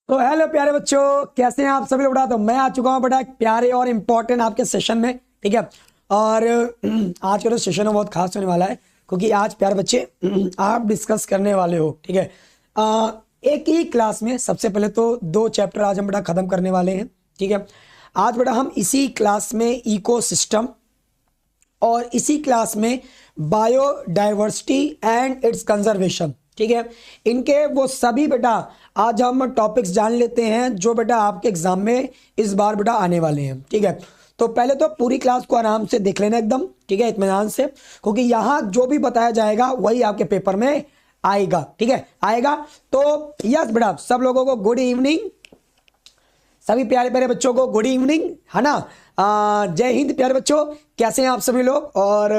तो हेलो प्यारे बच्चों, कैसे हैं आप सभी लोग। बेटा तो मैं आ चुका हूं बेटा एक प्यारे और इम्पोर्टेंट आपके सेशन में। ठीक है। और आज का जो सेशन है बहुत खास होने वाला है, क्योंकि आज प्यारे बच्चे आप डिस्कस करने वाले हो। ठीक है। एक ही क्लास में सबसे पहले तो दो चैप्टर आज हम बेटा खत्म करने वाले हैं। ठीक है। आज बेटा हम इसी क्लास में इकोसिस्टम और इसी क्लास में बायोडाइवर्सिटी एंड इट्स कंजर्वेशन, ठीक है, इनके वो सभी बेटा आज हम टॉपिक्स जान लेते हैं जो बेटा आपके एग्जाम में इस बार बेटा आने वाले हैं। ठीक है। तो पहले तो पूरी क्लास को आराम से देख लेना एकदम, ठीक है, इत्मीनान से, क्योंकि यहाँ जो भी बताया जाएगा वही आपके पेपर में आएगा। ठीक है, आएगा। तो यस बेटा, सब लोगों को गुड इवनिंग, सभी प्यारे प्यारे बच्चों को गुड इवनिंग, है ना। जय हिंद प्यारे बच्चों, कैसे हैं आप सभी लोग। और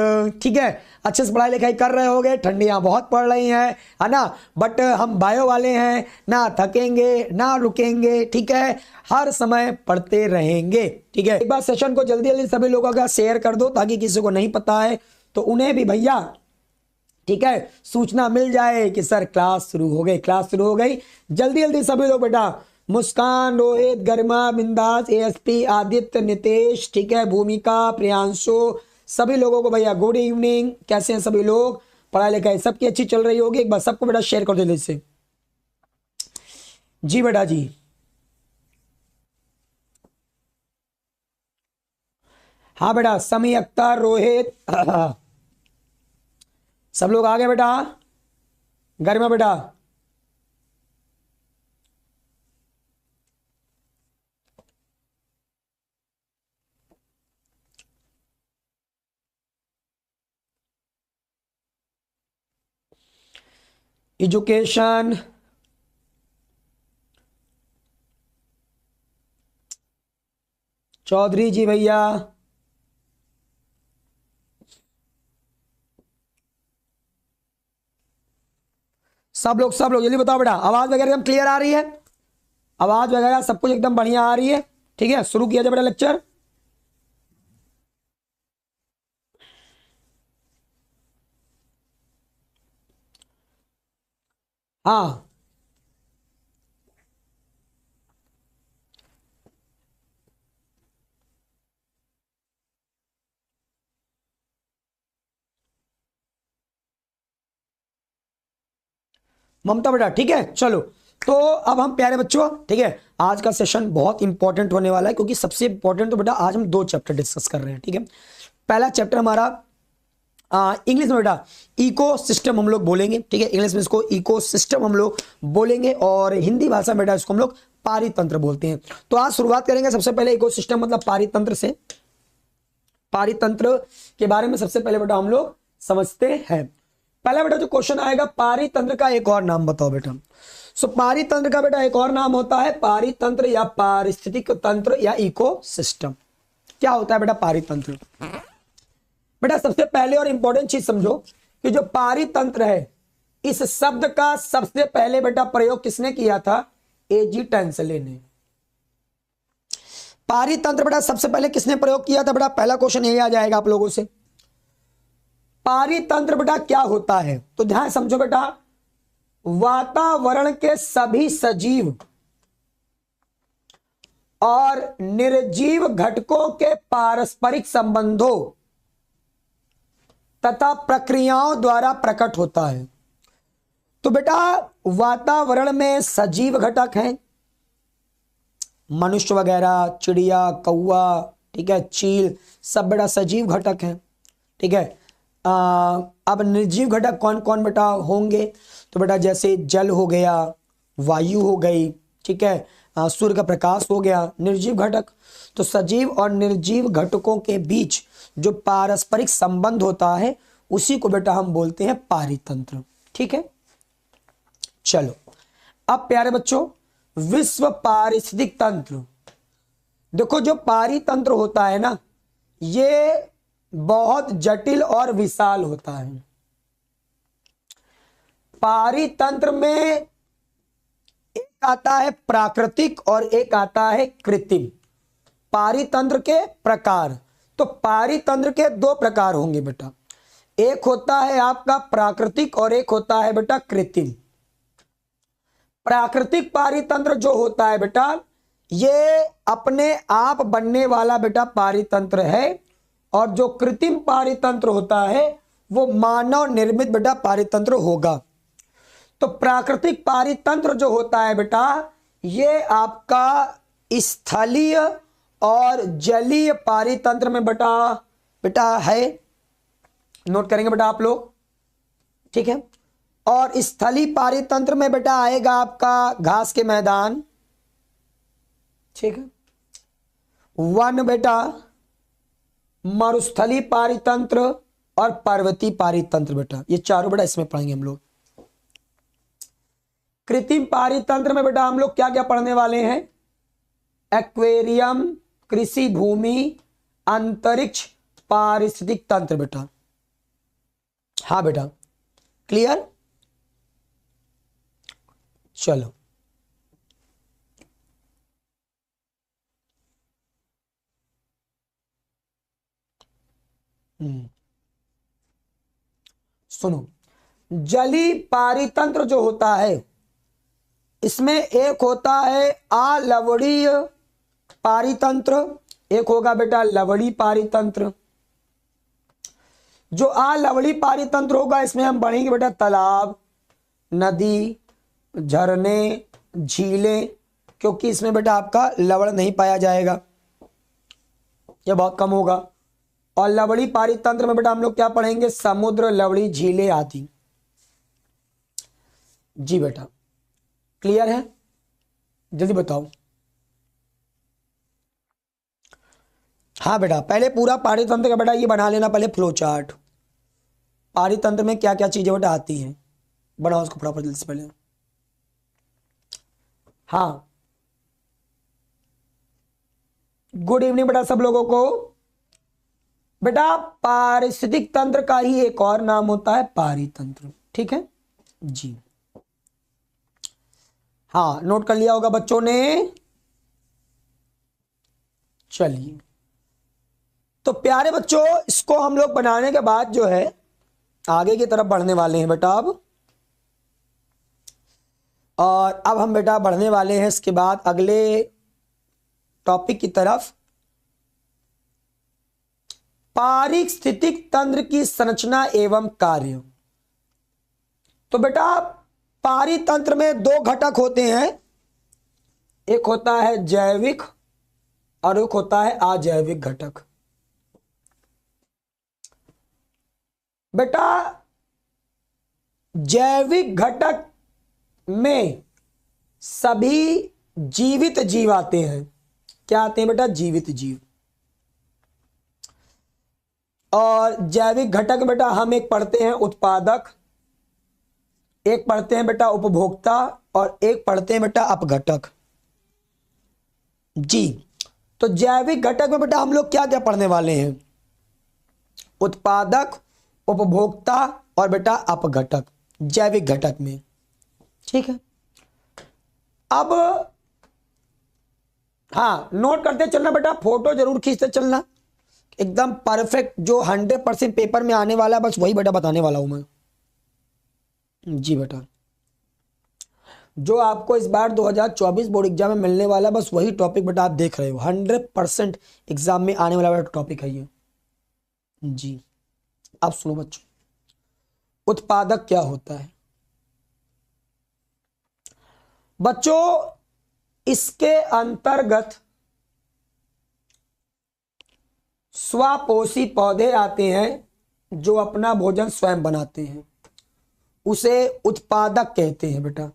ठीक है, अच्छे से पढ़ाई लिखाई कर रहे होगे, ठंडियां बहुत पड़ रही हैं, है ना। बट हम बायो वाले हैं, ना थकेंगे ना रुकेंगे। ठीक है, हर समय पढ़ते रहेंगे। ठीक है, एक बार सेशन को जल्दी जल्दी सभी लोगों का शेयर कर दो, ताकि किसी को नहीं पता है तो उन्हें भी भैया, ठीक है, सूचना मिल जाए कि सर क्लास शुरू हो गई, क्लास शुरू हो गई। जल्दी जल्दी सभी लोग बेटा, मुस्कान, रोहित, गरिमा, बिंदास, एएसपी, आदित्य, नितेश, ठीक है, भूमिका, प्रियांशु, सभी लोगों को भैया गुड इवनिंग। कैसे हैं सभी लोग, पढ़ाई लिखाई सबकी अच्छी चल रही होगी। एक बार सबको बेटा शेयर कर दो जल्दी से। जी बेटा जी। हाँ बेटा, समी, अख्तर, रोहित सब लोग आ गए बेटा। गरिमा बेटा, एजुकेशन, चौधरी जी भैया, सब लोग जल्दी बताओ बेटा, आवाज वगैरह एकदम क्लियर आ रही है, आवाज वगैरह सब कुछ एकदम बढ़िया आ रही है। ठीक है, शुरू किया जाए बेटा लेक्चर। हाँ, ममता बेटा, ठीक है, चलो। तो अब हम प्यारे बच्चों, ठीक है, आज का सेशन बहुत इंपॉर्टेंट होने वाला है, क्योंकि सबसे इंपॉर्टेंट तो बेटा आज हम दो चैप्टर डिस्कस कर रहे हैं। ठीक है, पहला चैप्टर हमारा इंग्लिश में बेटा इको सिस्टम हम लोग बोलेंगे। ठीक है, इंग्लिश में इसको इको सिस्टम हम लोग बोलेंगे, और हिंदी भाषा में बेटा इसको हम लोग पारितंत्र बोलते हैं। तो आज शुरुआत करेंगे सबसे पहले इको सिस्टम मतलब पारितंत्र से। पारितंत्र के बारे में सबसे पहले बेटा हम लोग समझते हैं। पहला बेटा जो क्वेश्चन आएगा, पारितंत्र का एक और नाम बताओ बेटा। सो पारितंत्र का बेटा एक और नाम होता है पारितंत्र या पारिस्थितिक तंत्र या इको सिस्टम। क्या होता है बेटा पारितंत्र। बेटा सबसे पहले और इंपॉर्टेंट चीज समझो कि जो पारितंत्र है, इस शब्द का सबसे पहले बेटा प्रयोग किसने किया था, एजी टेंसले ने। पारितंत्र बेटा सबसे पहले किसने प्रयोग किया था बेटा, पहला क्वेश्चन यही आ जाएगा आप लोगों से। पारितंत्र बेटा क्या होता है, तो ध्यान समझो बेटा, वातावरण के सभी सजीव और निर्जीव घटकों के पारस्परिक संबंधों तथा प्रक्रियाओं द्वारा प्रकट होता है। तो बेटा वातावरण में सजीव घटक हैं, मनुष्य वगैरह, चिड़िया, कौवा, ठीक है, चील, सब बेटा सजीव घटक हैं। ठीक है। अब निर्जीव घटक कौन कौन बेटा होंगे, तो बेटा जैसे जल हो गया, वायु हो गई, ठीक है, सूर्य का प्रकाश हो गया, निर्जीव घटक। तो सजीव और निर्जीव घटकों के बीच जो पारस्परिक संबंध होता है उसी को बेटा हम बोलते हैं पारितंत्र। ठीक है, चलो अब प्यारे बच्चों, विश्व पारिस्थितिक तंत्र। देखो जो पारितंत्र होता है ना, ये बहुत जटिल और विशाल होता है। पारितंत्र में एक आता है प्राकृतिक और एक आता है कृत्रिम। पारितंत्र के प्रकार, तो पारितंत्र के दो प्रकार होंगे बेटा, एक होता है आपका प्राकृतिक और एक होता है बेटा कृत्रिम। प्राकृतिक पारितंत्र जो होता है बेटा, ये अपने आप बनने वाला बेटा पारितंत्र है, और जो कृत्रिम पारितंत्र होता है वो मानव निर्मित बेटा पारितंत्र होगा। तो प्राकृतिक पारितंत्र जो होता है बेटा, ये आपका स्थलीय और जलीय पारितंत्र में बेटा बेटा है, नोट करेंगे बेटा आप लोग, ठीक है। और स्थलीय पारितंत्र में बेटा आएगा आपका घास के मैदान, ठीक है, वन बेटा, मरुस्थलीय पारितंत्र और पर्वतीय पारितंत्र बेटा, ये चारों बेटा इसमें पढ़ेंगे हम लोग। कृत्रिम पारितंत्र में बेटा हम लोग क्या क्या पढ़ने वाले हैं? एक्वेरियम, कृषि भूमि, अंतरिक्ष, पारिस्थितिक तंत्र बेटा। हाँ बेटा, क्लियर? चलो सुनो, जलीय पारितंत्र जो होता है, इसमें एक होता है अलवणीय पारितंत्र, एक होगा बेटा लवणीय पारितंत्र। जो अलवणीय पारितंत्र होगा, इसमें हम पढ़ेंगे बेटा तालाब, नदी, झरने, झीलें, क्योंकि इसमें बेटा आपका लवण नहीं पाया जाएगा, यह बहुत कम होगा। और लवणीय पारितंत्र में बेटा हम लोग क्या पढ़ेंगे? समुद्र, लवणी, झीलें आदि। जी बेटा, क्लियर है? जल्दी बताओ। हाँ बेटा, पहले पूरा पारितंत्र का बेटा ये बना लेना, पहले फ्लो चार्ट, पारितंत्र में क्या क्या चीजें बेटा आती हैं, बनाओ उसको फटाफट जल्दी से पहले। हाँ, गुड इवनिंग बेटा सब लोगों को। बेटा पारिस्थितिक तंत्र का ही एक और नाम होता है पारितंत्र, ठीक है जी। हाँ, नोट कर लिया होगा बच्चों ने। चलिए, तो प्यारे बच्चों, इसको हम लोग बनाने के बाद जो है आगे की तरफ बढ़ने वाले हैं बेटा अब। और अब हम बेटा बढ़ने वाले हैं इसके बाद अगले टॉपिक की तरफ, पारिस्थितिक तंत्र की संरचना एवं कार्य। तो बेटा पारितंत्र में दो घटक होते हैं, एक होता है जैविक और एक होता है अजैविक घटक। बेटा जैविक घटक में सभी जीवित जीव आते हैं। क्या आते हैं बेटा? जीवित जीव। और जैविक घटक बेटा हम एक पढ़ते हैं उत्पादक, एक पढ़ते हैं बेटा उपभोक्ता, और एक पढ़ते हैं बेटा अपघटक जी। तो जैविक घटक में बेटा हम लोग क्या क्या पढ़ने वाले हैं? उत्पादक, उपभोक्ता और बेटा अपघटक, जैविक घटक में, ठीक है। अब हाँ, नोट करते चलना बेटा, फोटो जरूर खींचते चलना, एकदम परफेक्ट जो 100% पेपर में आने वाला है बस वही बेटा बताने वाला हूं मैं जी बेटा। जो आपको इस बार 2024 बोर्ड एग्जाम में मिलने वाला बस वही टॉपिक बेटा आप देख रहे हो, 100% एग्जाम में आने वाला टॉपिक है ये जी। अब सुनो बच्चों, उत्पादक क्या होता है बच्चों? इसके अंतर्गत स्वापोषी पौधे आते हैं जो अपना भोजन स्वयं बनाते हैं, उसे उत्पादक कहते हैं बेटा।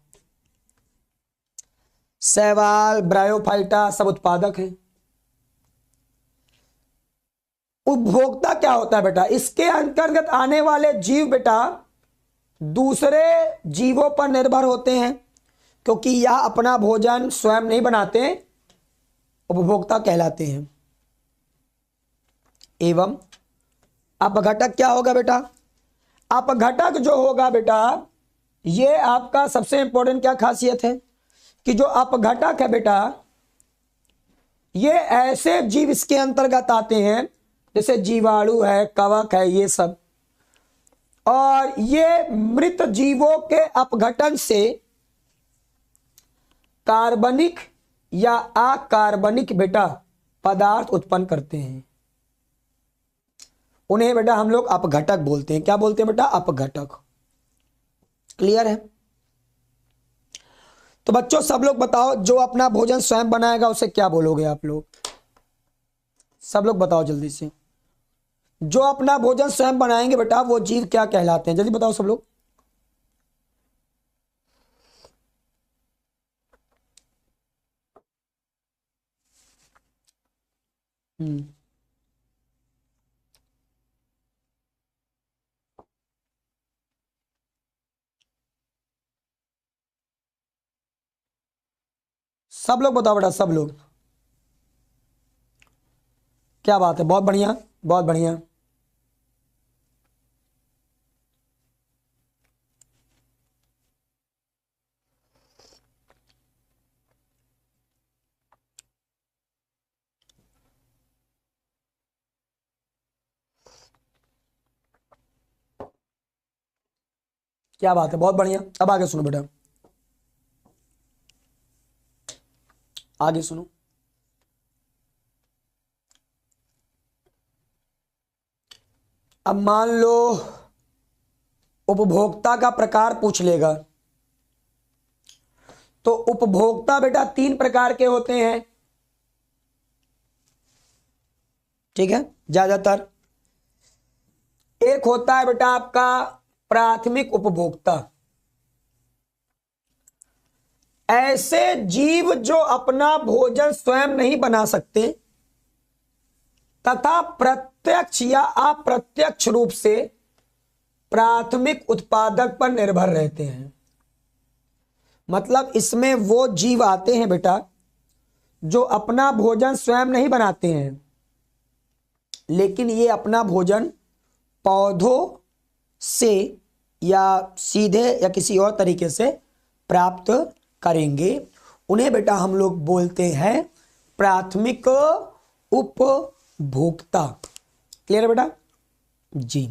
शैवाल, ब्रायोफाइटा सब उत्पादक हैं। उपभोक्ता क्या होता है बेटा? इसके अंतर्गत आने वाले जीव बेटा दूसरे जीवों पर निर्भर होते हैं, क्योंकि यह अपना भोजन स्वयं नहीं बनाते, उपभोक्ता कहलाते हैं। एवं अपघटक क्या होगा बेटा? अपघटक जो होगा बेटा, ये आपका सबसे इंपॉर्टेंट क्या खासियत है कि जो अपघटक है बेटा, ये ऐसे जीव इसके अंतर्गत आते हैं जैसे जीवाणु है, कवक है, ये सब। और ये मृत जीवों के अपघटन से कार्बनिक या अकार्बनिक बेटा पदार्थ उत्पन्न करते हैं, उन्हें बेटा हम लोग अपघटक बोलते हैं। क्या बोलते हैं बेटा? अपघटक। क्लियर है? तो बच्चों सब लोग बताओ, जो अपना भोजन स्वयं बनाएगा उसे क्या बोलोगे आप लोग? सब लोग बताओ जल्दी से। जो अपना भोजन स्वयं बनाएंगे बेटा वो जीव क्या कहलाते हैं? जल्दी बताओ सब लोग। हम्म, सब लोग बताओ बेटा, सब लोग। क्या बात है, बहुत बढ़िया, बहुत बढ़िया। क्या बात है, बहुत बढ़िया। अब आगे सुनो बेटा, आगे सुनो। अब मान लो उपभोक्ता का प्रकार पूछ लेगा, तो उपभोक्ता बेटा तीन प्रकार के होते हैं, ठीक है? ज्यादातर एक होता है बेटा आपका प्राथमिक उपभोक्ता, ऐसे जीव जो अपना भोजन स्वयं नहीं बना सकते तथा प्रत्यक्ष या अप्रत्यक्ष रूप से प्राथमिक उत्पादक पर निर्भर रहते हैं। मतलब इसमें वो जीव आते हैं बेटा जो अपना भोजन स्वयं नहीं बनाते हैं, लेकिन ये अपना भोजन पौधों से या सीधे या किसी और तरीके से प्राप्त करेंगे। उन्हें बेटा हम लोग बोलते हैं प्राथमिक उपभोक्ता। क्लियर है बेटा? जी।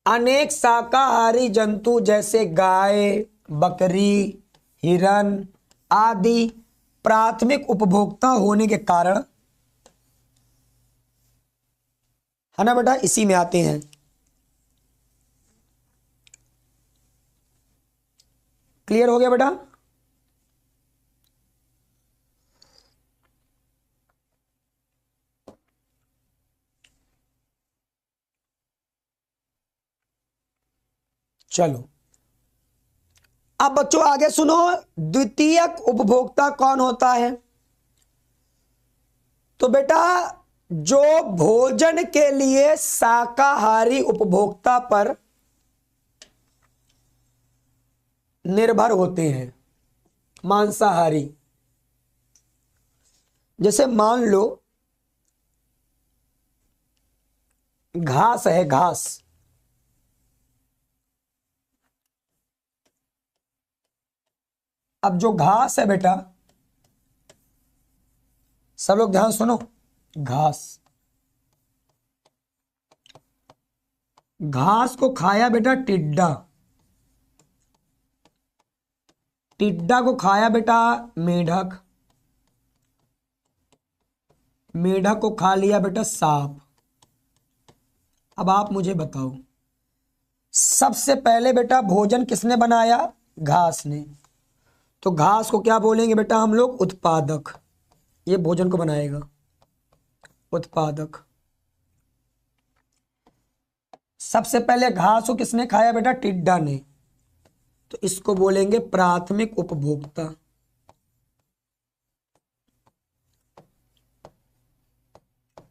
अनेक शाकाहारी जंतु जैसे गाय, बकरी, हिरन आदि प्राथमिक उपभोक्ता होने के कारण, है ना बेटा, इसी में आते हैं। क्लियर हो गया बेटा? चलो अब बच्चों आगे सुनो, द्वितीयक उपभोक्ता कौन होता है? तो बेटा जो भोजन के लिए शाकाहारी उपभोक्ता पर निर्भर होते हैं, मांसाहारी। जैसे मान लो घास है, घास, अब जो घास है बेटा, सब लोग ध्यान सुनो, घास, घास को खाया बेटा टिड्डा, टिड्डा को खाया बेटा मेढक, मेढक को खा लिया बेटा सांप। अब आप मुझे बताओ, सबसे पहले बेटा भोजन किसने बनाया? घास ने। तो घास को क्या बोलेंगे बेटा हम लोग? उत्पादक। ये भोजन को बनाएगा, उत्पादक। सबसे पहले घास को किसने खाया बेटा? टिड्डा ने। तो इसको बोलेंगे प्राथमिक उपभोक्ता।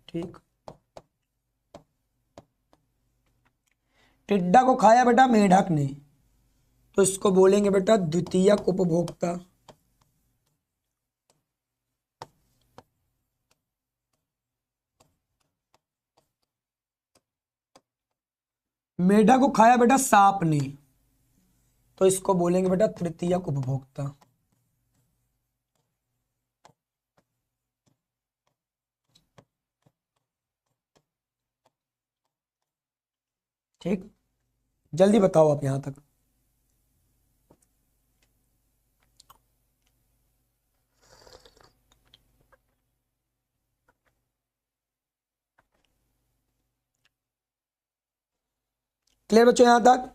ठीक। टिड्डा को खाया बेटा मेढक ने, तो इसको बोलेंगे बेटा द्वितीयक उपभोक्ता। मेढक को खाया बेटा सांप ने, तो इसको बोलेंगे बेटा तृतीयक उपभोक्ता। ठीक, जल्दी बताओ आप यहां तक। क्लियर बच्चों यहां तक?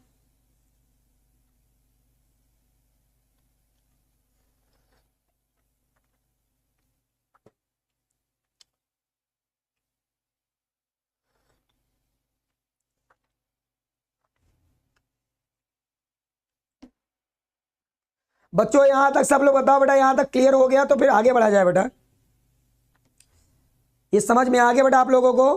बच्चों यहां तक सब लोग बताओ बेटा, यहां तक क्लियर हो गया तो फिर आगे बढ़ा जाए बेटा। ये समझ में आ गया बेटा आप लोगों को?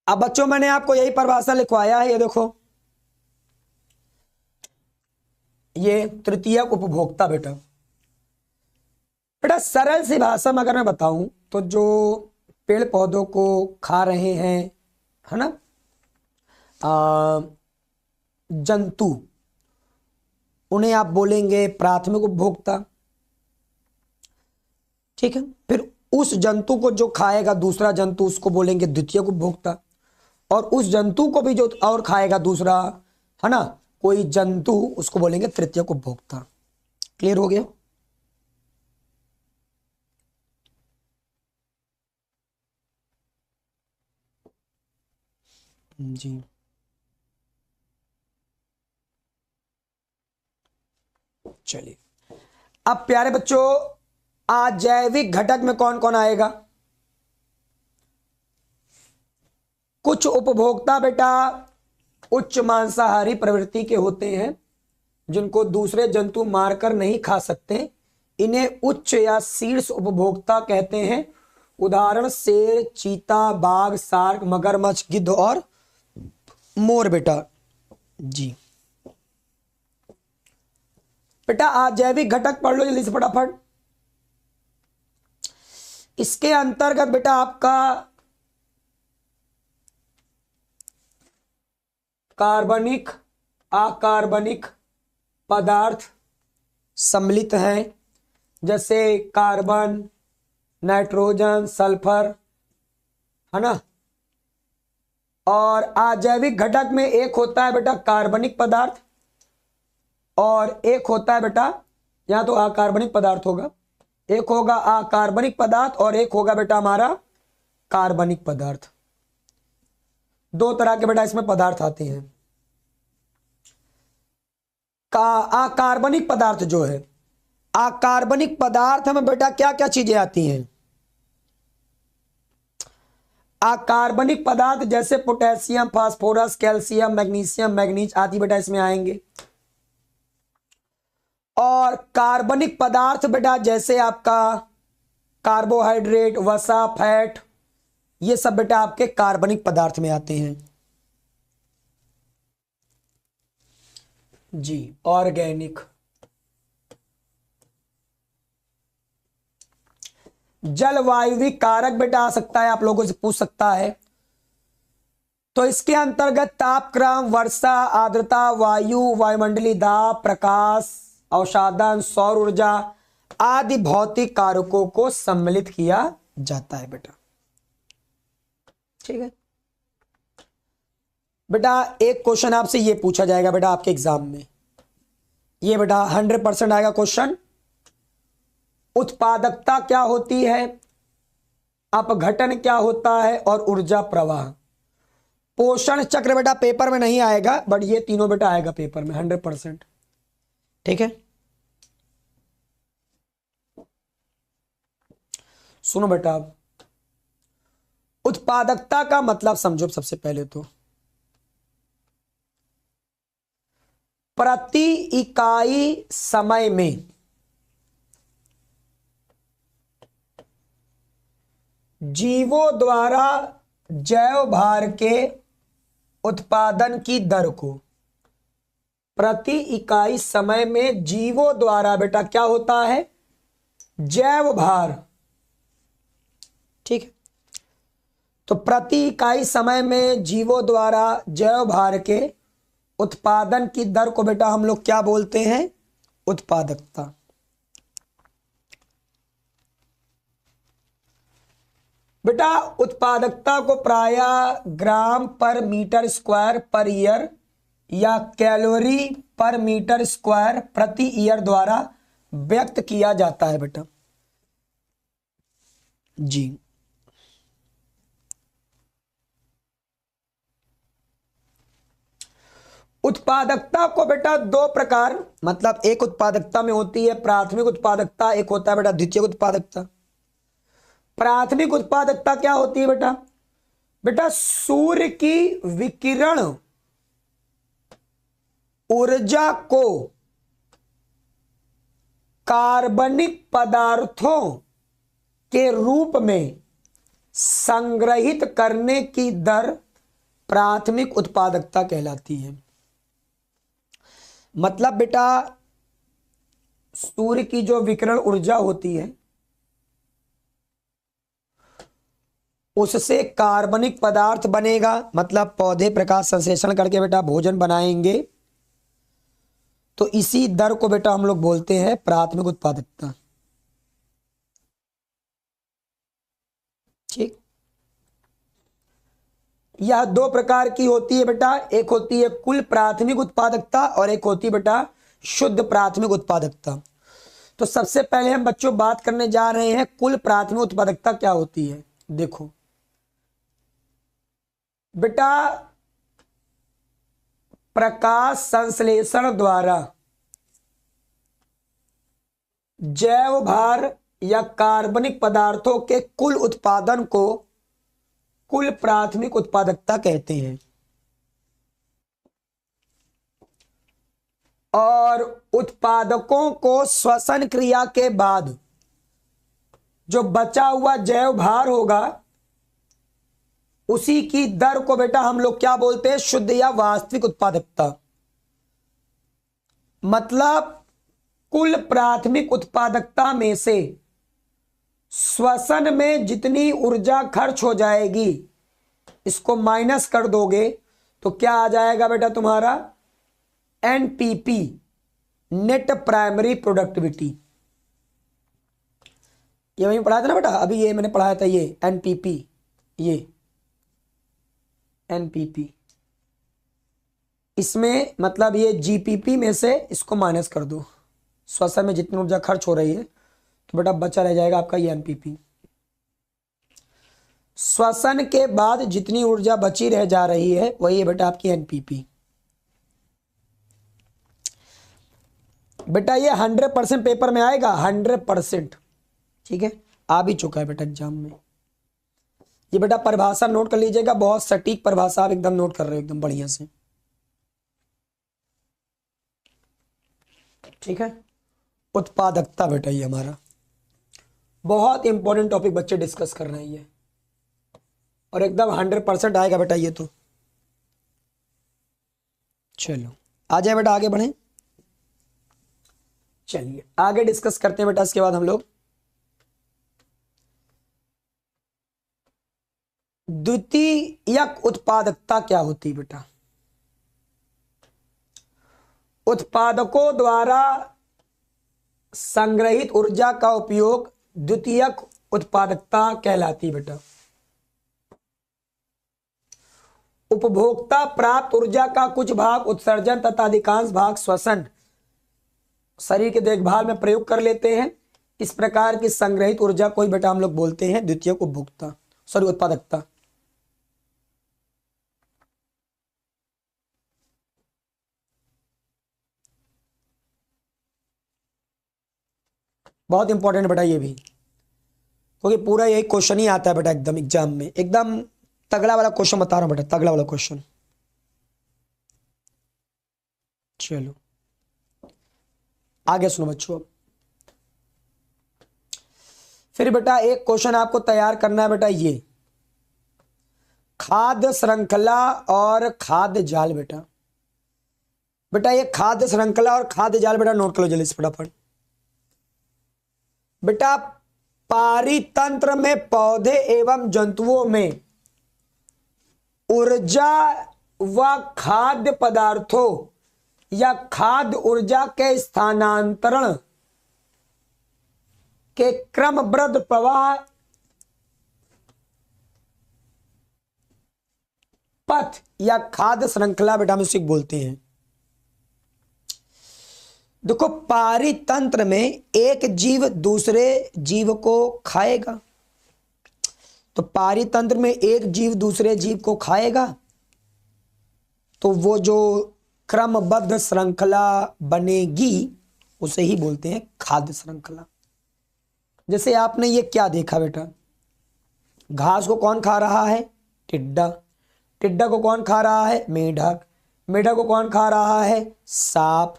अब बच्चों मैंने आपको यही परिभाषा लिखवाया है, ये देखो, ये तृतीयक उपभोक्ता बेटा। बेटा सरल सी भाषा में अगर मैं बताऊं तो जो पेड़ पौधों को खा रहे हैं, है ना, जंतु, उन्हें आप बोलेंगे प्राथमिक उपभोक्ता। ठीक है, फिर उस जंतु को जो खाएगा दूसरा जंतु, उसको बोलेंगे द्वितीयक उपभोक्ता। और उस जंतु को भी जो और खाएगा दूसरा, है ना, कोई जंतु, उसको बोलेंगे तृतीयक उपभोक्ता। क्लियर हो गया? जी, चलिए अब प्यारे बच्चों, अजैविक घटक में कौन कौन आएगा? कुछ उपभोक्ता बेटा उच्च मांसाहारी प्रवृत्ति के होते हैं, जिनको दूसरे जंतु मारकर नहीं खा सकते, इन्हें उच्च या शीर्ष उपभोक्ता कहते हैं। उदाहरण शेर, चीता, बाघ, शार्क, मगरमच्छ, गिद्ध और मोर बेटा। जी बेटा अजैविक घटक पढ़ लो जल्दी से फटाफट। इसके अंतर्गत बेटा आपका कार्बनिक, अकार्बनिक पदार्थ सम्मिलित हैं, जैसे कार्बन, नाइट्रोजन, सल्फर, है ना। और अजैविक घटक में एक होता है बेटा कार्बनिक पदार्थ और एक होता है बेटा, यहां तो अकार्बनिक पदार्थ होगा, एक होगा अकार्बनिक पदार्थ और एक होगा बेटा हमारा कार्बनिक पदार्थ। दो तरह के बेटा इसमें पदार्थ आते हैं। अकार्बनिक पदार्थ जो है, अकार्बनिक पदार्थ में बेटा क्या क्या चीजें आती हैं? अकार्बनिक पदार्थ जैसे potassium, phosphorus, calcium, magnesium, manganese आदि बेटा इसमें आएंगे। और कार्बनिक पदार्थ बेटा जैसे आपका कार्बोहाइड्रेट, वसा, फैट, ये सब बेटा आपके कार्बनिक पदार्थ में आते हैं। जी ऑर्गेनिक। जलवायु कारक बेटा आ सकता है, आप लोगों से पूछ सकता है, तो इसके अंतर्गत तापक्रम, वर्षा, आर्द्रता, वायु, वायुमंडलीय दाब, प्रकाश, अवसादन, सौर ऊर्जा आदि भौतिक कारकों को सम्मिलित किया जाता है बेटा। ठीक है बेटा, एक क्वेश्चन आपसे ये पूछा जाएगा बेटा आपके एग्जाम में, ये बेटा 100% आएगा क्वेश्चन। उत्पादकता क्या होती है, अपघटन क्या होता है और ऊर्जा प्रवाह। पोषण चक्र बेटा पेपर में नहीं आएगा, बट ये तीनों बेटा आएगा पेपर में 100%। ठीक है, सुनो बेटा, उत्पादकता का मतलब समझो। सबसे पहले तो प्रति इकाई समय में जीवों द्वारा जैव भार के उत्पादन की दर को प्रति इकाई समय में जीवों द्वारा बेटा क्या होता है, जैव भार। ठीक है, तो प्रति इकाई समय में जीवों द्वारा जैव भार के उत्पादन की दर को बेटा हम लोग क्या बोलते हैं, उत्पादकता। बेटा उत्पादकता को प्रायः ग्राम पर मीटर स्क्वायर पर ईयर या कैलोरी पर मीटर स्क्वायर प्रति ईयर द्वारा व्यक्त किया जाता है बेटा जी। उत्पादकता को बेटा दो प्रकार, मतलब एक उत्पादकता में होती है प्राथमिक उत्पादकता, एक होता है बेटा द्वितीयक उत्पादकता। प्राथमिक उत्पादकता क्या होती है बेटा, बेटा सूर्य की विकिरण ऊर्जा को कार्बनिक पदार्थों के रूप में संग्रहित करने की दर प्राथमिक उत्पादकता कहलाती है। मतलब बेटा सूर्य की जो विकिरण ऊर्जा होती है उससे कार्बनिक पदार्थ बनेगा, मतलब पौधे प्रकाश संश्लेषण करके बेटा भोजन बनाएंगे, तो इसी दर को बेटा हम लोग बोलते हैं प्राथमिक उत्पादकता। ठीक, यह दो प्रकार की होती है बेटा, एक होती है कुल प्राथमिक उत्पादकता और एक होती है बेटा शुद्ध प्राथमिक उत्पादकता। तो सबसे पहले हम बच्चों बात करने जा रहे हैं कुल प्राथमिक उत्पादकता क्या होती है। देखो बेटा प्रकाश संश्लेषण द्वारा जैव भार या कार्बनिक पदार्थों के कुल उत्पादन को कुल प्राथमिक उत्पादकता कहते हैं। और उत्पादकों को श्वसन क्रिया के बाद जो बचा हुआ जैव भार होगा उसी की दर को बेटा हम लोग क्या बोलते हैं, शुद्ध या वास्तविक उत्पादकता। मतलब कुल प्राथमिक उत्पादकता में से श्वसन में जितनी ऊर्जा खर्च हो जाएगी इसको माइनस कर दोगे तो क्या आ जाएगा बेटा तुम्हारा एनपीपी, नेट प्राइमरी प्रोडक्टिविटी। ये वही पढ़ाया था ना बेटा, अभी ये मैंने पढ़ाया था, ये एनपीपी, ये एनपीपी, इसमें मतलब ये जीपीपी में से इसको माइनस कर दो, श्वसन में जितनी ऊर्जा खर्च हो रही है तो बेटा बचा रह जाएगा आपका ये एनपीपी। श्वसन के बाद जितनी ऊर्जा बची रह जा रही है वही है बेटा आपकी एनपीपी। बेटा ये 100% पेपर में आएगा, 100%। ठीक है, आ भी चुका है बेटा एग्जाम में। ये बेटा परिभाषा नोट कर लीजिएगा, बहुत सटीक परिभाषा आप एकदम नोट कर रहे हो एकदम बढ़िया से। ठीक है, उत्पादकता बेटा ये हमारा बहुत इंपॉर्टेंट टॉपिक बच्चे डिस्कस कर रहे हैं ये, और एकदम 100% आएगा बेटा ये तो। चलो आ जाए बेटा आगे बढ़े, चलिए आगे डिस्कस करते हैं बेटा। इसके बाद हम लोग द्वितीयक उत्पादकता क्या होती है बेटा। उत्पादकों द्वारा संग्रहित ऊर्जा का उपयोग द्वितीयक उत्पादकता कहलाती है बेटा। उपभोक्ता प्राप्त ऊर्जा का कुछ भाग उत्सर्जन तथा अधिकांश भाग श्वसन शरीर के देखभाल में प्रयोग कर लेते हैं। इस प्रकार की संग्रहित ऊर्जा को ही बेटा हम लोग बोलते हैं द्वितीयक उपभोक्ता, सॉरी उत्पादकता। बहुत इंपॉर्टेंट बेटा ये भी, क्योंकि पूरा यही क्वेश्चन ही आता है बेटा एकदम एग्जाम में, एकदम तगड़ा वाला क्वेश्चन बता रहा हूं बेटा, तगड़ा वाला क्वेश्चन। चलो आगे सुनो बच्चों। फिर बेटा एक क्वेश्चन आपको तैयार करना है बेटा, ये खाद्य श्रृंखला और खाद्य जाल। बेटा बेटा ये खाद्य श्रृंखला और खाद्य जाल बेटा नोट कर लो जल्दी से फटाफट। बेटा पारितंत्र में पौधे एवं जंतुओं में ऊर्जा व खाद्य पदार्थों या खाद्य ऊर्जा के स्थानांतरण के क्रमबद्ध प्रवाह पथ या खाद्य श्रृंखला बेटा हम उसे बोलते हैं। देखो पारितंत्र में एक जीव दूसरे जीव को खाएगा, तो पारितंत्र में एक जीव दूसरे जीव को खाएगा, तो वो जो क्रमबद्ध श्रृंखला बनेगी उसे ही बोलते हैं खाद्य श्रृंखला। जैसे आपने ये क्या देखा बेटा, घास को कौन खा रहा है? टिड्डा। टिड्डा को कौन खा रहा है? मेढक। मेढक को कौन खा रहा है? सांप।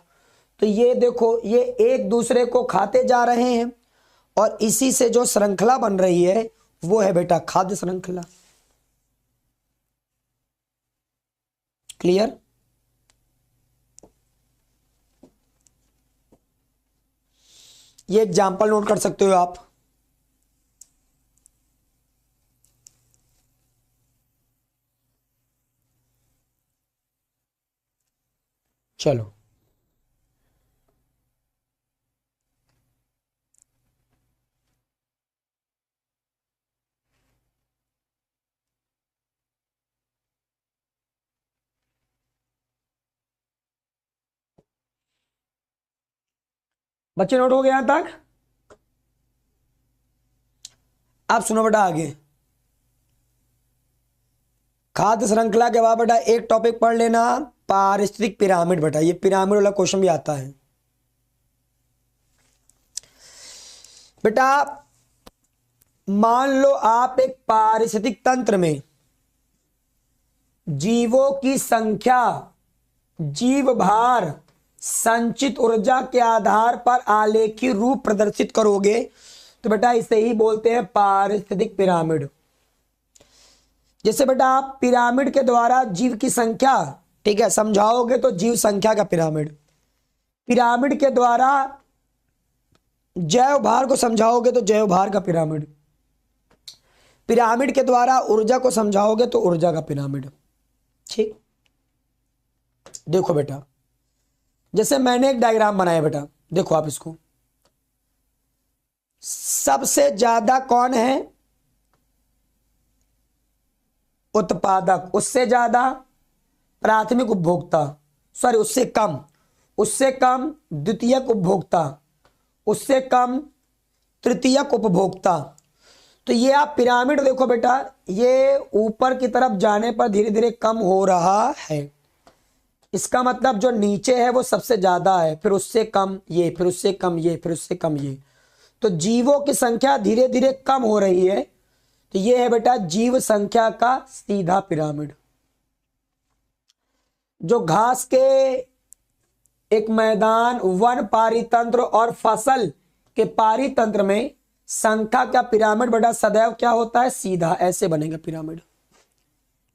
तो ये देखो ये एक दूसरे को खाते जा रहे हैं और इसी से जो श्रृंखला बन रही है वो है बेटा खाद्य श्रृंखला। क्लियर? ये एग्जाम्पल नोट कर सकते हो आप। चलो बच्चे नोट हो गए यहां तक? आप सुनो बेटा आगे। खाद्य श्रृंखला के बाद बेटा एक टॉपिक पढ़ लेना पारिस्थितिक पिरामिड। बेटा ये पिरामिड वाला क्वेश्चन भी आता है बेटा। मान लो आप एक पारिस्थितिक तंत्र में जीवों की संख्या, जीव भार, संचित ऊर्जा के आधार पर आलेखी रूप प्रदर्शित करोगे तो बेटा इसे ही बोलते हैं पारिस्थितिक पिरामिड। जैसे बेटा आप पिरामिड के द्वारा जीव की संख्या, ठीक है, समझाओगे तो जीव संख्या का पिरामिड। पिरामिड के द्वारा जैव भार को समझाओगे तो जैव भार का पिरामिड। पिरामिड के द्वारा ऊर्जा को समझाओगे तो ऊर्जा का पिरामिड। ठीक, देखो बेटा जैसे मैंने एक डायग्राम बनाया बेटा, देखो आप इसको। सबसे ज्यादा कौन है? उत्पादक। उससे ज्यादा प्राथमिक उपभोक्ता, सॉरी उससे कम द्वितीयक उपभोक्ता, उससे कम तृतीयक उपभोक्ता। तो ये आप पिरामिड देखो बेटा, ये ऊपर की तरफ जाने पर धीरे धीरे कम हो रहा है। इसका मतलब जो नीचे है वो सबसे ज्यादा है, फिर उससे कम ये, फिर उससे कम ये, फिर उससे कम ये। तो जीवों की संख्या धीरे धीरे कम हो रही है। तो ये है बेटा जीव संख्या का सीधा पिरामिड। जो घास के एक मैदान, वन पारितंत्र और फसल के पारितंत्र में संख्या का पिरामिड बेटा सदैव क्या होता है? सीधा। ऐसे बनेगा पिरामिड।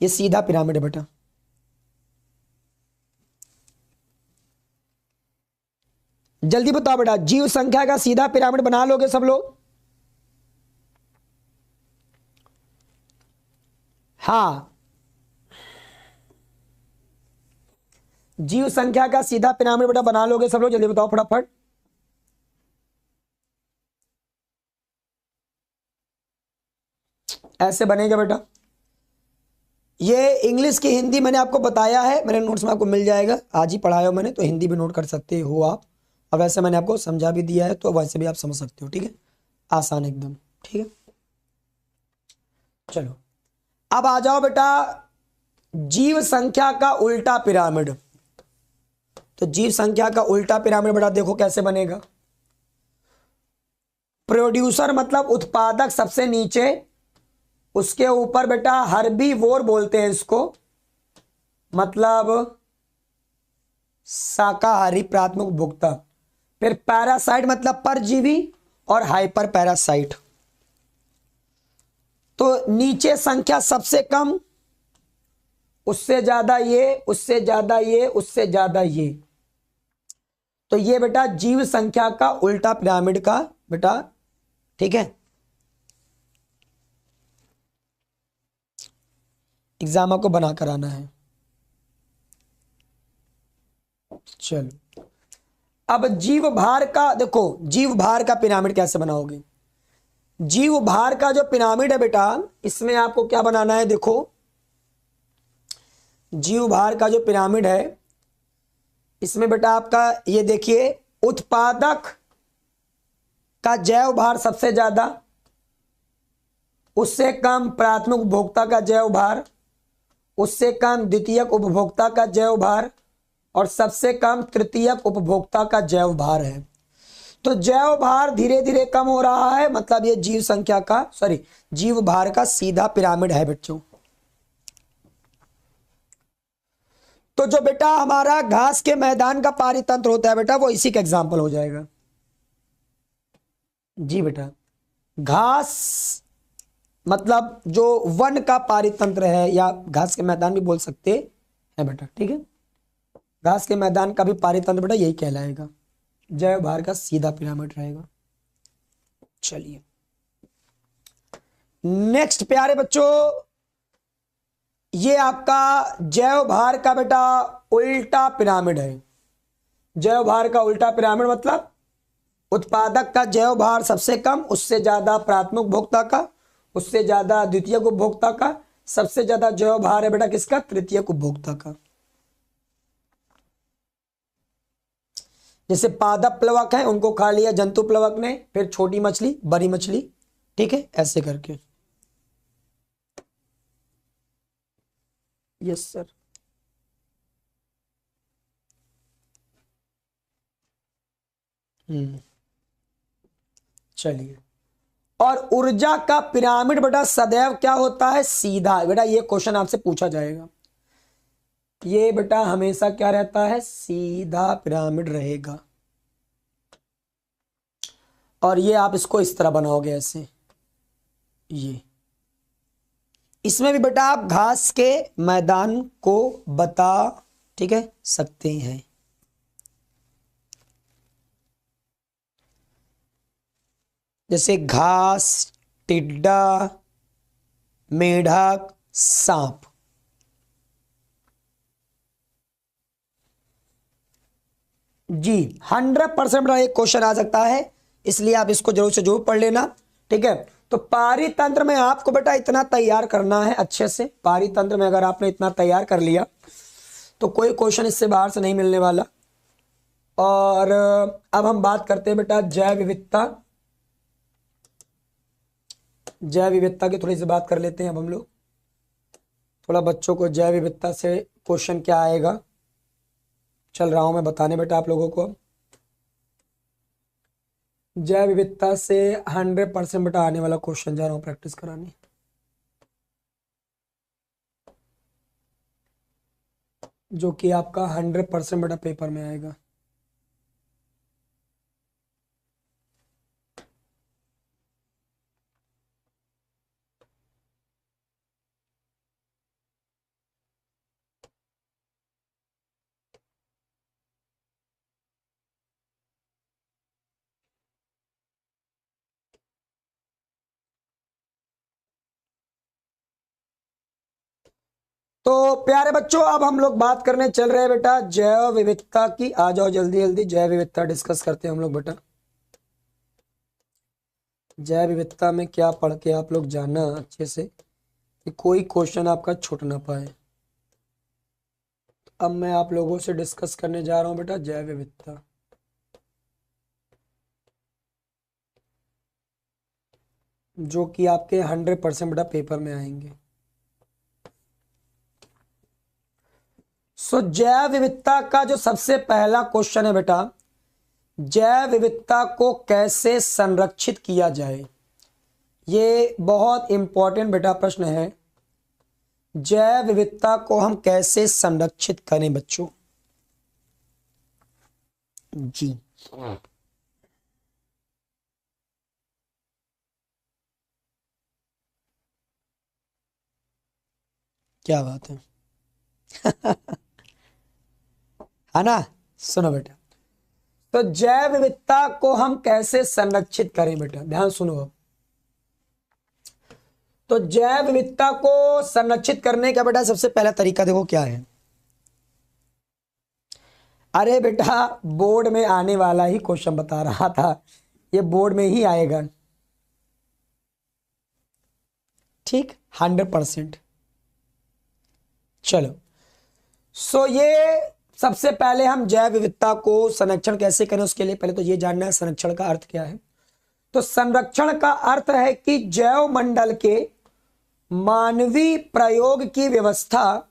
ये सीधा पिरामिड है बेटा। जल्दी बताओ बेटा, जीव संख्या का सीधा पिरामिड बना लोगे सब लोग? हाँ, जीव संख्या का सीधा पिरामिड बेटा बना लोगे सब लोग? जल्दी बताओ फटाफट। ऐसे बनेगा बेटा। ये इंग्लिश की हिंदी मैंने आपको बताया है, मेरे नोट्स में आपको मिल जाएगा। आज ही पढ़ाया हो मैंने, तो हिंदी भी नोट कर सकते हो आप। और वैसे मैंने आपको समझा भी दिया है, तो वैसे भी आप समझ सकते हो। ठीक है, आसान एकदम। ठीक है, चलो अब आ जाओ बेटा जीव संख्या का उल्टा पिरामिड। तो जीव संख्या का उल्टा पिरामिड बेटा देखो कैसे बनेगा। प्रोड्यूसर मतलब उत्पादक सबसे नीचे, उसके ऊपर बेटा हर्बीवोर बोलते हैं इसको, मतलब शाकाहारी प्राथमिक उपभोक्ता। फिर पैरासाइट मतलब परजीवी और हाइपर पैरासाइट। तो नीचे संख्या सबसे कम, उससे ज्यादा ये, उससे ज्यादा ये, उससे ज्यादा ये। तो ये बेटा जीव संख्या का उल्टा पिरामिड का बेटा, ठीक है, एग्जाम आपको बना कर आना है। चलो अब जीव भार का देखो, जीव भार का पिरामिड कैसे बनाओगे। जीव भार का जो पिरामिड है बेटा, इसमें आपको क्या बनाना है, देखो जीव भार का जो पिरामिड है इसमें बेटा आपका ये देखिए, उत्पादक का जैव भार सबसे ज्यादा, उससे कम प्राथमिक उपभोक्ता का जैव भार, उससे कम द्वितीयक उपभोक्ता का जैव भार और सबसे कम तृतीयक उपभोक्ता का जैव भार है। तो जैव भार धीरे धीरे कम हो रहा है, मतलब ये जीव संख्या का जीव भार का सीधा पिरामिड है बच्चों। तो जो बेटा हमारा घास के मैदान का पारितंत्र होता है बेटा, वो इसी का एग्जाम्पल हो जाएगा। जी बेटा, घास मतलब जो वन का पारितंत्र है, या घास के मैदान भी बोल सकते हैं बेटा, ठीक है। घास के मैदान का भी पारितंत्र बेटा यही कहलाएगा, जैव भार का सीधा पिरामिड रहेगा। चलिए नेक्स्ट प्यारे बच्चों, ये आपका जैव भार का बेटा उल्टा पिरामिड है। जैव भार का उल्टा पिरामिड मतलब उत्पादक का जैव भार सबसे कम, उससे ज्यादा प्राथमिक उपभोक्ता का, उससे ज्यादा द्वितीयक उपभोक्ता का, सबसे ज्यादा जैव भार है बेटा किसका, तृतीयक उपभोक्ता का। जैसे पादप प्लवक है, उनको खा लिया जंतु प्लवक ने, फिर छोटी मछली बड़ी मछली, ठीक है, ऐसे करके। Yes sir. चलिए, और ऊर्जा का पिरामिड बेटा सदैव क्या होता है, सीधा। बेटा ये क्वेश्चन आपसे पूछा जाएगा, ये बेटा हमेशा क्या रहता है, सीधा पिरामिड रहेगा। और ये आप इसको इस तरह बनाओगे ऐसे, ये इसमें भी बेटा आप घास के मैदान को बता, ठीक है, सकते हैं। जैसे घास, टिड्डा, मेढक, सांप। जी 100% बेटा एक क्वेश्चन आ सकता है, इसलिए आप इसको जरूर से जरूर पढ़ लेना, ठीक है। तो पारितंत्र में आपको बेटा इतना तैयार करना है अच्छे से। पारितंत्र में अगर आपने इतना तैयार कर लिया तो कोई क्वेश्चन इससे बाहर से नहीं मिलने वाला। और अब हम बात करते हैं बेटा जैव विविधता। जैव विविधता की थोड़ी सी बात कर लेते हैं अब हम लोग। थोड़ा बच्चों को जैव विविधता से क्वेश्चन क्या आएगा चल रहा हूं मैं बताने बेटा आप लोगों को। जैव विविधता से 100% बेटा आने वाला क्वेश्चन जा रहा हूं प्रैक्टिस कराने। जो कि आपका 100% बेटा पेपर में आएगा। तो प्यारे बच्चों अब हम लोग बात करने चल रहे हैं बेटा जैव विविधता की। आ जाओ जल्दी जल्दी, जैव विविधता डिस्कस करते हैं हम लोग बेटा। जैव विविधता में क्या पढ़ के आप लोग जाना अच्छे से कि कोई क्वेश्चन आपका छूट ना पाए। अब मैं आप लोगों से डिस्कस करने जा रहा हूं बेटा जैव विविधता। जो कि आपके 100% बेटा पेपर में आएंगे। सो जैव विविधता का जो सबसे पहला क्वेश्चन है बेटा, जैव विविधता को कैसे संरक्षित किया जाए। ये बहुत इंपॉर्टेंट बेटा प्रश्न है। जैव विविधता को हम कैसे संरक्षित करें बच्चों। जी क्या बात है है ना। सुनो बेटा, तो जैव विविधता को हम कैसे संरक्षित करें बेटा, ध्यान सुनो अब। तो जैव विविधता को संरक्षित करने का बेटा सबसे पहला तरीका देखो क्या है। अरे बेटा बोर्ड में आने वाला ही क्वेश्चन बता रहा था, ये बोर्ड में ही आएगा, ठीक, 100%। चलो, सो ये सबसे पहले हम जैव विविधता को संरक्षण कैसे करें, उसके लिए पहले तो ये जानना है संरक्षण का अर्थ क्या है। तो संरक्षण का अर्थ है कि जैव मंडल के मानवीय प्रयोग की व्यवस्था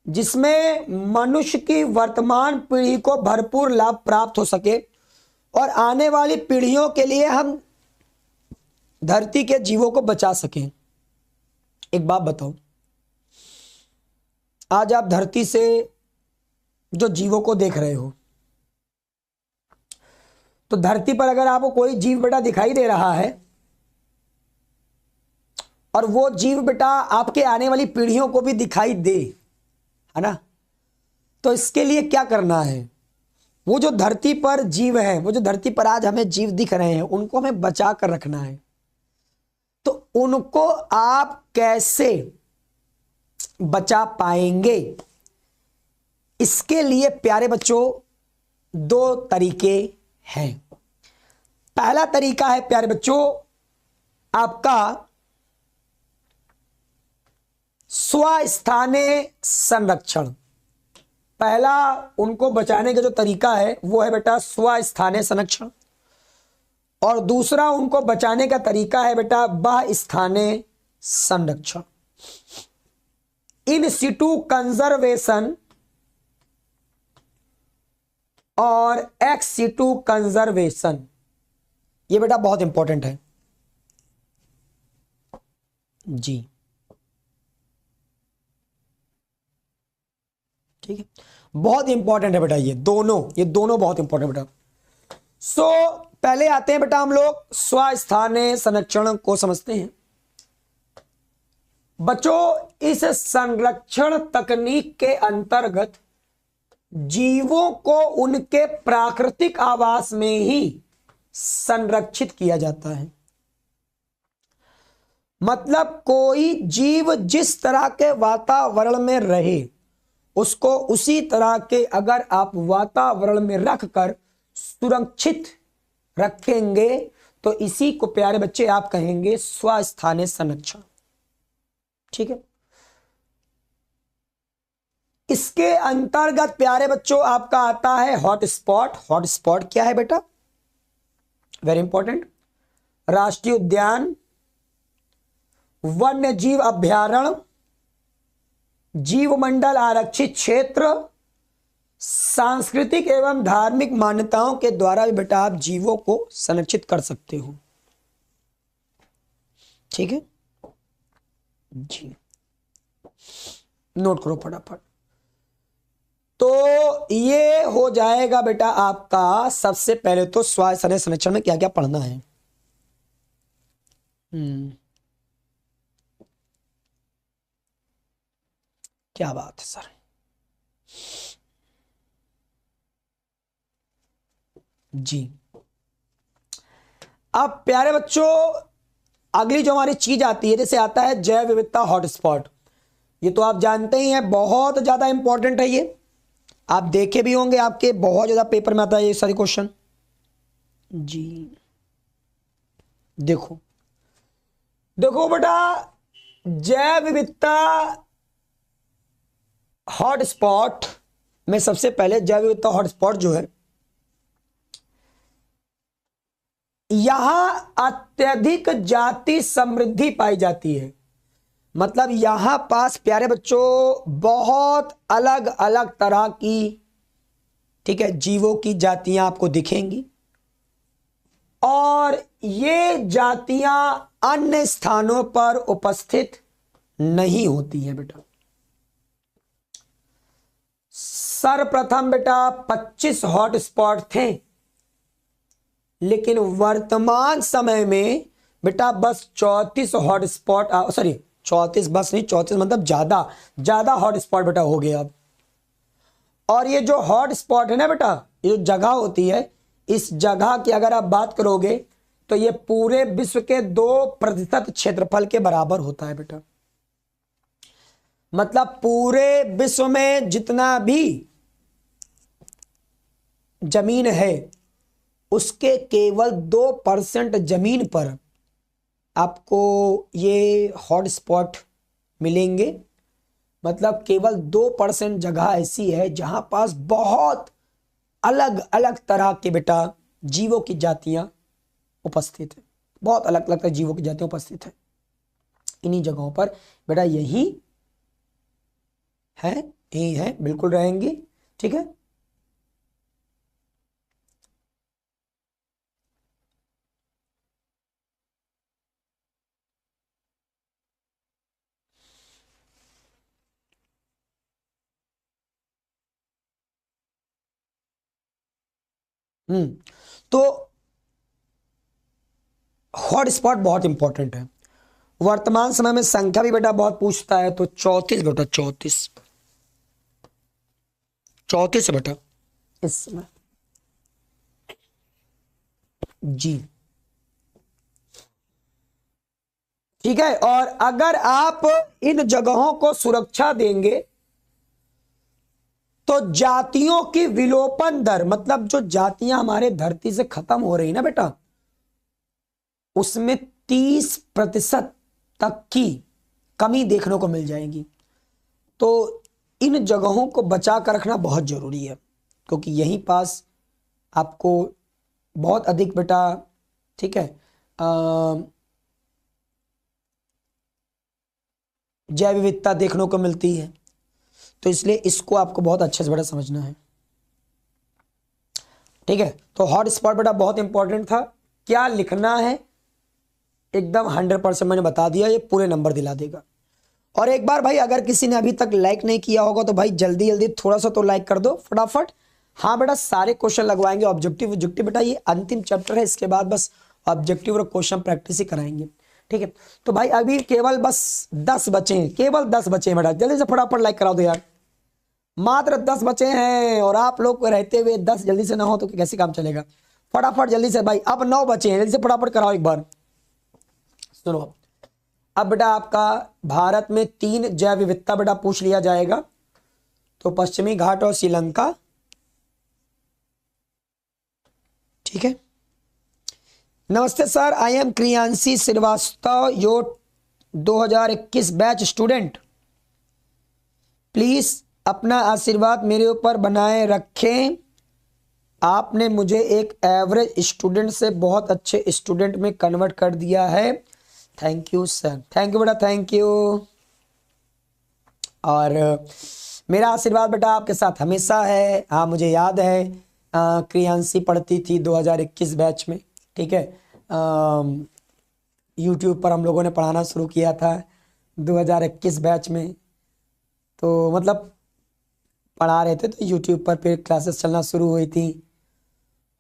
जिसमें मनुष्य की वर्तमान पीढ़ी को भरपूर लाभ प्राप्त हो सके और आने वाली पीढ़ियों के लिए हम धरती के जीवों को बचा सकें। एक बात बताओ, आज आप धरती से जो जीवों को देख रहे हो, तो धरती पर अगर आपको कोई जीव बेटा दिखाई दे रहा है और वो जीव बेटा आपके आने वाली पीढ़ियों को भी दिखाई दे, है ना, तो इसके लिए क्या करना है, वो जो धरती पर जीव है, वो जो धरती पर आज हमें जीव दिख रहे हैं, उनको हमें बचा कर रखना है। तो उनको आप कैसे बचा पाएंगे, इसके लिए प्यारे बच्चों दो तरीके हैं। पहला तरीका है प्यारे बच्चों आपका स्वस्थानीय संरक्षण। पहला उनको बचाने का जो तरीका है वो है बेटा स्वस्थानीय संरक्षण, और दूसरा उनको बचाने का तरीका है बेटा बाह्य स्थानीय संरक्षण, इन सिटू कंजर्वेशन और एक्स सिटू कंजर्वेशन। ये बेटा बहुत इंपॉर्टेंट है जी, ठीक है, बहुत इंपॉर्टेंट है बेटा, ये दोनों बहुत इंपॉर्टेंट बेटा। सो पहले आते हैं बेटा हम लोग स्वस्थानीय संरक्षण को समझते हैं। बच्चों इस संरक्षण तकनीक के अंतर्गत जीवों को उनके प्राकृतिक आवास में ही संरक्षित किया जाता है। मतलब कोई जीव जिस तरह के वातावरण में रहे उसको उसी तरह के अगर आप वातावरण में रखकर सुरक्षित रखेंगे तो इसी को प्यारे बच्चे आप कहेंगे स्वस्थानीय संरक्षण, ठीक है। इसके अंतर्गत प्यारे बच्चों आपका आता है हॉटस्पॉट। हॉटस्पॉट क्या है बेटा, वेरी इंपॉर्टेंट, राष्ट्रीय उद्यान, वन्य जीव अभयारण्य, जीवमंडल आरक्षित क्षेत्र, सांस्कृतिक एवं धार्मिक मान्यताओं के द्वारा भी बेटा आप जीवों को संरक्षित कर सकते हो, ठीक है जी, नोट करो फटाफट। तो ये हो जाएगा बेटा आपका सबसे पहले तो स्वास्थ्य संरक्षण में क्या क्या पढ़ना है। क्या बात है सर, जी। अब प्यारे बच्चों अगली जो हमारी चीज आती है, जैसे आता है जैव विविधता हॉटस्पॉट। ये तो आप जानते ही हैं, बहुत ज्यादा इंपॉर्टेंट है, ये आप देखे भी होंगे, आपके बहुत ज्यादा पेपर में आता है ये सारे क्वेश्चन जी। देखो देखो बेटा, जैव विविधता हॉटस्पॉट में सबसे पहले जैव विविधता हॉटस्पॉट जो है, यहां अत्यधिक जाति समृद्धि पाई जाती है। मतलब यहां पास प्यारे बच्चों बहुत अलग अलग तरह की, ठीक है, जीवों की जातियां आपको दिखेंगी, और ये जातियां अन्य स्थानों पर उपस्थित नहीं होती हैं बेटा। सर्वप्रथम बेटा 25 हॉटस्पॉट थे, लेकिन वर्तमान समय में बेटा बस 34 हॉटस्पॉट, सॉरी 34 बस नहीं, 34 मतलब ज्यादा हॉटस्पॉट बेटा हो गया अब। और ये जो हॉटस्पॉट है ना बेटा, ये जो जगह होती है, इस जगह की अगर आप बात करोगे तो ये पूरे विश्व के 2% क्षेत्रफल के बराबर होता है बेटा। मतलब पूरे विश्व में जितना भी जमीन है उसके केवल 2% जमीन पर आपको ये हॉटस्पॉट मिलेंगे। मतलब केवल 2% जगह ऐसी है जहां पास बहुत अलग अलग तरह के बेटा जीवों की जातियां उपस्थित है, बहुत अलग अलग जीवों की जातियां उपस्थित है। इन्हीं जगहों पर बेटा यही है बिल्कुल रहेंगी। ठीक है, तो हॉटस्पॉट बहुत इंपॉर्टेंट है। वर्तमान समय में संख्या भी बेटा बहुत पूछता है, तो 34 बेटा, 34 34 है बेटा इस समय। जी ठीक है, और अगर आप इन जगहों को सुरक्षा देंगे तो जातियों की विलोपन दर, मतलब जो जातियां हमारे धरती से खत्म हो रही ना बेटा, उसमें 30% तक की कमी देखने को मिल जाएगी। तो इन जगहों को बचा कर रखना बहुत जरूरी है, क्योंकि यहीं पास आपको बहुत अधिक बेटा, ठीक है, जैव विविधता देखने को मिलती है। तो इसलिए इसको आपको बहुत अच्छे से बेटा समझना है। ठीक है, तो हॉट स्पॉट बेटा बहुत इंपॉर्टेंट था। क्या लिखना है एकदम 100% मैंने बता दिया, ये पूरे नंबर दिला देगा। और एक बार भाई अगर किसी ने अभी तक लाइक नहीं किया होगा तो भाई जल्दी जल्दी थोड़ा सा तो लाइक कर दो फटाफट। हाँ बेटा, सारे क्वेश्चन लगवाएंगे ऑब्जेक्टिव ऑब्जेक्टिव बेटा, ये अंतिम चैप्टर है, इसके बाद बस ऑब्जेक्टिव और क्वेश्चन प्रैक्टिस ही कराएंगे। ठीक है, तो भाई अभी केवल बस 10 बचे हैं, केवल 10 बचे हैं बेटा, जल्दी से फटाफट लाइक करा दो यार। मात्र 10 बचे हैं और आप लोग रहते हुए 10 जल्दी से ना हो तो कैसे काम चलेगा। फटाफट जल्दी से भाई, अब 9 बचे हैं, जल्दी से फटाफट कराओ एक बार। सुनो, अब बेटा आपका भारत में 3 जैव विविधता बेटा पूछ लिया जाएगा, तो पश्चिमी घाट और श्रीलंका। ठीक है, नमस्ते sir, I am Kriyanshi Srivastava, your 2021 batch student. Please अपना आशीर्वाद मेरे ऊपर बनाए रखें। आपने मुझे एक एवरेज स्टूडेंट से बहुत अच्छे स्टूडेंट में कन्वर्ट कर दिया है। Thank you sir, thank you बेटा, थैंक यू। और मेरा आशीर्वाद बेटा आपके साथ हमेशा है। हाँ मुझे याद है, क्रियांशी पढ़ती थी 2021 बैच में। ठीक है, यूट्यूब पर हम लोगों ने पढ़ाना शुरू किया था 2021 बैच में, तो मतलब पढ़ा रहे थे तो यूट्यूब पर फिर क्लासेस चलना शुरू हुई थी।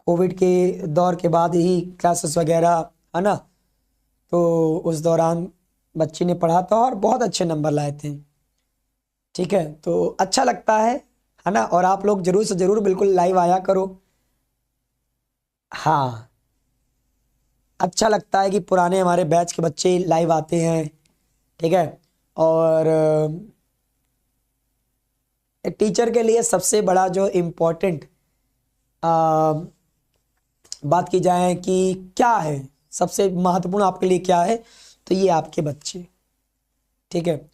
कोविड के दौर के बाद ही क्लासेस वगैरह, है ना, तो उस दौरान बच्ची ने पढ़ा था और बहुत अच्छे नंबर लाए थे। ठीक है, तो अच्छा लगता है ना। और आप लोग जरूर से जरूर बिल्कुल लाइव आया करो। हाँ, अच्छा लगता है कि पुराने हमारे बैच के बच्चे लाइव आते हैं। ठीक है, और एक टीचर के लिए सबसे बड़ा जो इम्पोर्टेंट बात की जाए कि क्या है सबसे महत्वपूर्ण आपके लिए क्या है, तो ये आपके बच्चे। ठीक है,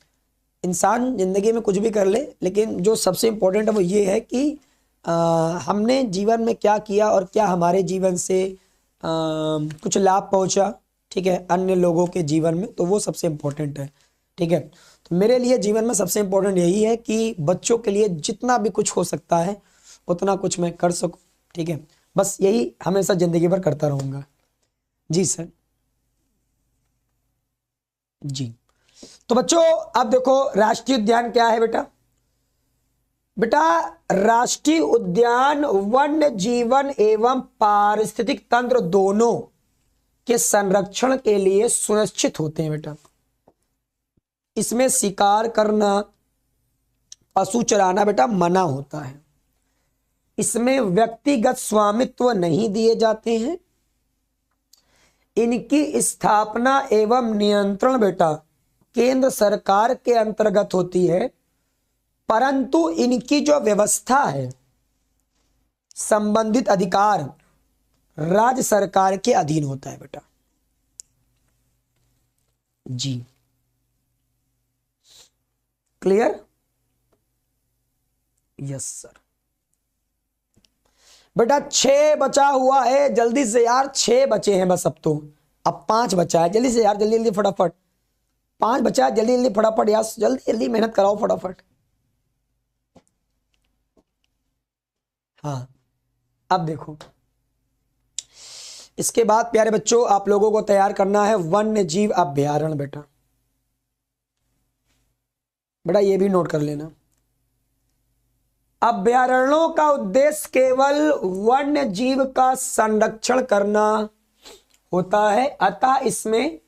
इंसान जिंदगी में कुछ भी कर ले, लेकिन जो सबसे इम्पोर्टेंट है वो ये है कि हमने जीवन में क्या किया और क्या हमारे जीवन से कुछ लाभ पहुंचा। ठीक है, अन्य लोगों के जीवन में, तो वो सबसे इम्पोर्टेंट है। ठीक है, तो मेरे लिए जीवन में सबसे इम्पोर्टेंट यही है कि बच्चों के लिए जितना भी कुछ हो सकता है उतना कुछ मैं कर सकूं। ठीक है, बस यही हमेशा जिंदगी भर करता रहूंगा। जी सर, जी। तो बच्चों अब देखो राष्ट्रीय उद्यान क्या है बेटा। बेटा राष्ट्रीय उद्यान वन्य जीवन एवं पारिस्थितिक तंत्र दोनों के संरक्षण के लिए सुनिश्चित होते हैं बेटा। इसमें शिकार करना, पशु चराना बेटा मना होता है। इसमें व्यक्तिगत स्वामित्व नहीं दिए जाते हैं। इनकी स्थापना एवं नियंत्रण बेटा केंद्र सरकार के अंतर्गत होती है, परंतु इनकी जो व्यवस्था है, संबंधित अधिकार राज्य सरकार के अधीन होता है बेटा। जी क्लियर? Yes sir. बेटा 6 बचा हुआ है, जल्दी से यार, 6 बचे हैं बस, अब 5 बचा है। जल्दी से यार, जल्दी जल्दी फटाफट, 5 बचा है, जल्दी जल्दी फटाफट यार, जल्दी जल्दी मेहनत कराओ फटाफट। हाँ अब देखो, इसके बाद प्यारे बच्चों आप लोगों को तैयार करना है वन्य जीव अभ्यारण्य। बेटा ये भी नोट कर लेना। अभ्यारण्यों का उद्देश्य केवल वन्य जीव का संरक्षण करना होता है, अतः इसमें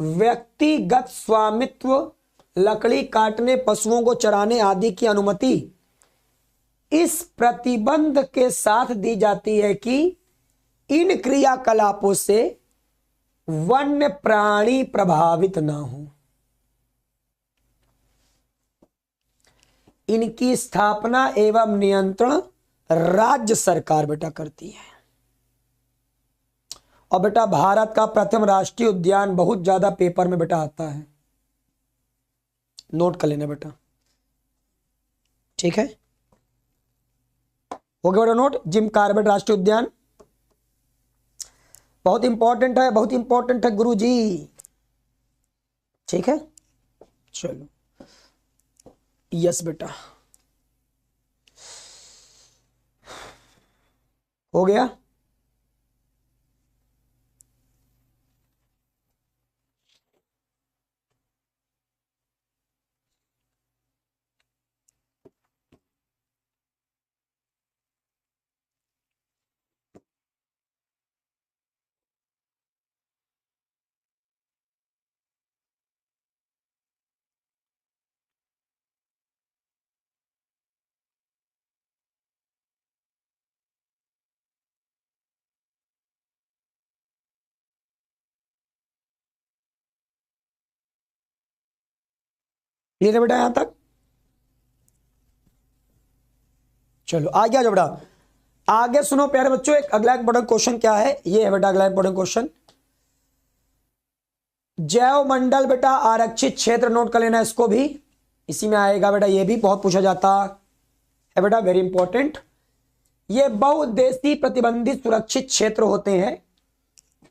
व्यक्तिगत स्वामित्व, लकड़ी काटने, पशुओं को चराने आदि की अनुमति इस प्रतिबंध के साथ दी जाती है कि इन क्रियाकलापों से वन्य प्राणी प्रभावित ना हो। इनकी स्थापना एवं नियंत्रण राज्य सरकार बेटा करती है। और बेटा भारत का प्रथम राष्ट्रीय उद्यान बहुत ज्यादा पेपर में बेटा आता है, नोट कर लेना बेटा, ठीक है? हो गया बेटा नोट। जिम कॉर्बेट राष्ट्रीय उद्यान बहुत इंपॉर्टेंट है, बहुत इंपॉर्टेंट है गुरुजी, ठीक है? चलो यस बेटा, हो गया। क्लियर है बेटा यहां तक? चलो आ गया जो बेटा, आगे सुनो प्यारे बच्चों। एक अगला इंपॉर्टेंट क्वेश्चन क्या है, ये है बेटा अगला इंपॉर्टेंट क्वेश्चन। जैव मंडल बेटा आरक्षित क्षेत्र, नोट कर लेना इसको भी, इसी में आएगा बेटा, ये भी बहुत पूछा जाता है बेटा, वेरी इंपॉर्टेंट। ये बहुउद्देशीय प्रतिबंधित सुरक्षित क्षेत्र होते हैं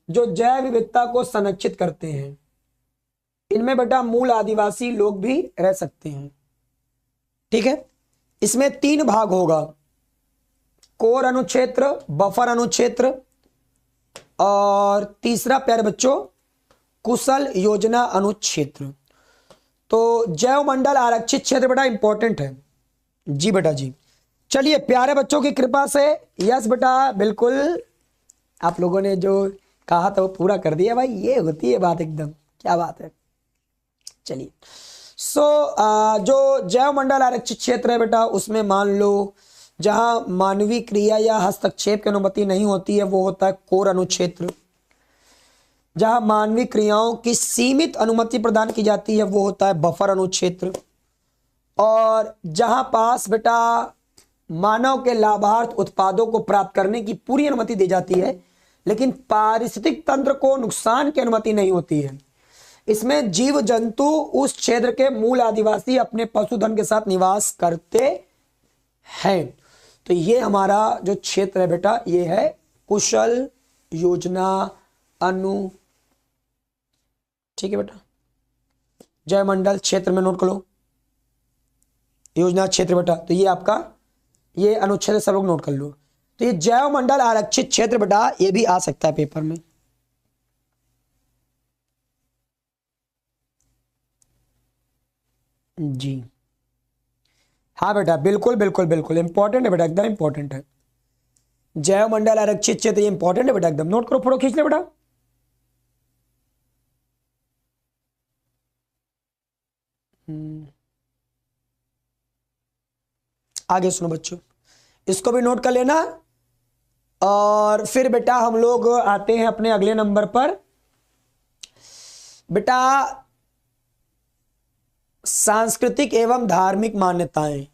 जो जैव विविधता को संरक्षित करते हैं। इनमें बेटा मूल आदिवासी लोग भी रह सकते हैं, ठीक है? इसमें 3 भाग होगा, कोर अनुक्षेत्र, बफर अनुक्षेत्र, और तीसरा प्यारे बच्चों कुशल योजना अनुक्षेत्र। तो जैव मंडल आरक्षित क्षेत्र बेटा इंपॉर्टेंट है। जी बेटा जी, चलिए प्यारे बच्चों की कृपा से, यस बेटा बिल्कुल, आप लोगों ने जो कहा था वो पूरा कर दिया भाई, ये होती है बात एकदम, क्या बात है। चलिए जो जैव मंडल आरक्षित क्षेत्र है बेटा, उसमें मान लो जहां मानवीय क्रिया या हस्तक्षेप की अनुमति नहीं होती है वो होता है कोर अनुक्षेत्र। जहां मानवीय क्रियाओं की सीमित अनुमति प्रदान की जाती है वो होता है बफर अनुक्षेत्र। और जहां पास बेटा मानव के लाभार्थ उत्पादों को प्राप्त करने की पूरी अनुमति दी जाती है, लेकिन पारिस्थितिक तंत्र को नुकसान की अनुमति नहीं होती है, इसमें जीव जंतु उस क्षेत्र के मूल आदिवासी अपने पशुधन के साथ निवास करते हैं। तो ये हमारा जो क्षेत्र है बेटा, ये है कुशल योजना अनु, ठीक है बेटा? जैव मंडल क्षेत्र में नोट कर लो, योजना क्षेत्र बेटा, तो ये आपका ये अनुच्छेद सब लोग नोट कर लो। तो ये जैव मंडल आरक्षित क्षेत्र बेटा, ये भी आ सकता है पेपर में। जी हाँ बेटा, बिल्कुल बिल्कुल बिल्कुल इंपॉर्टेंट है बेटा, एकदम इंपॉर्टेंट है। जैव मंडल आरक्षित क्षेत्र ये इंपॉर्टेंट है बेटा, एकदम नोट करो, फोटो खींच ले बेटा। आगे सुनो बच्चों, इसको भी नोट कर लेना। और फिर बेटा हम लोग आते हैं अपने अगले नंबर पर। बेटा सांस्कृतिक एवं धार्मिक मान्यताएं।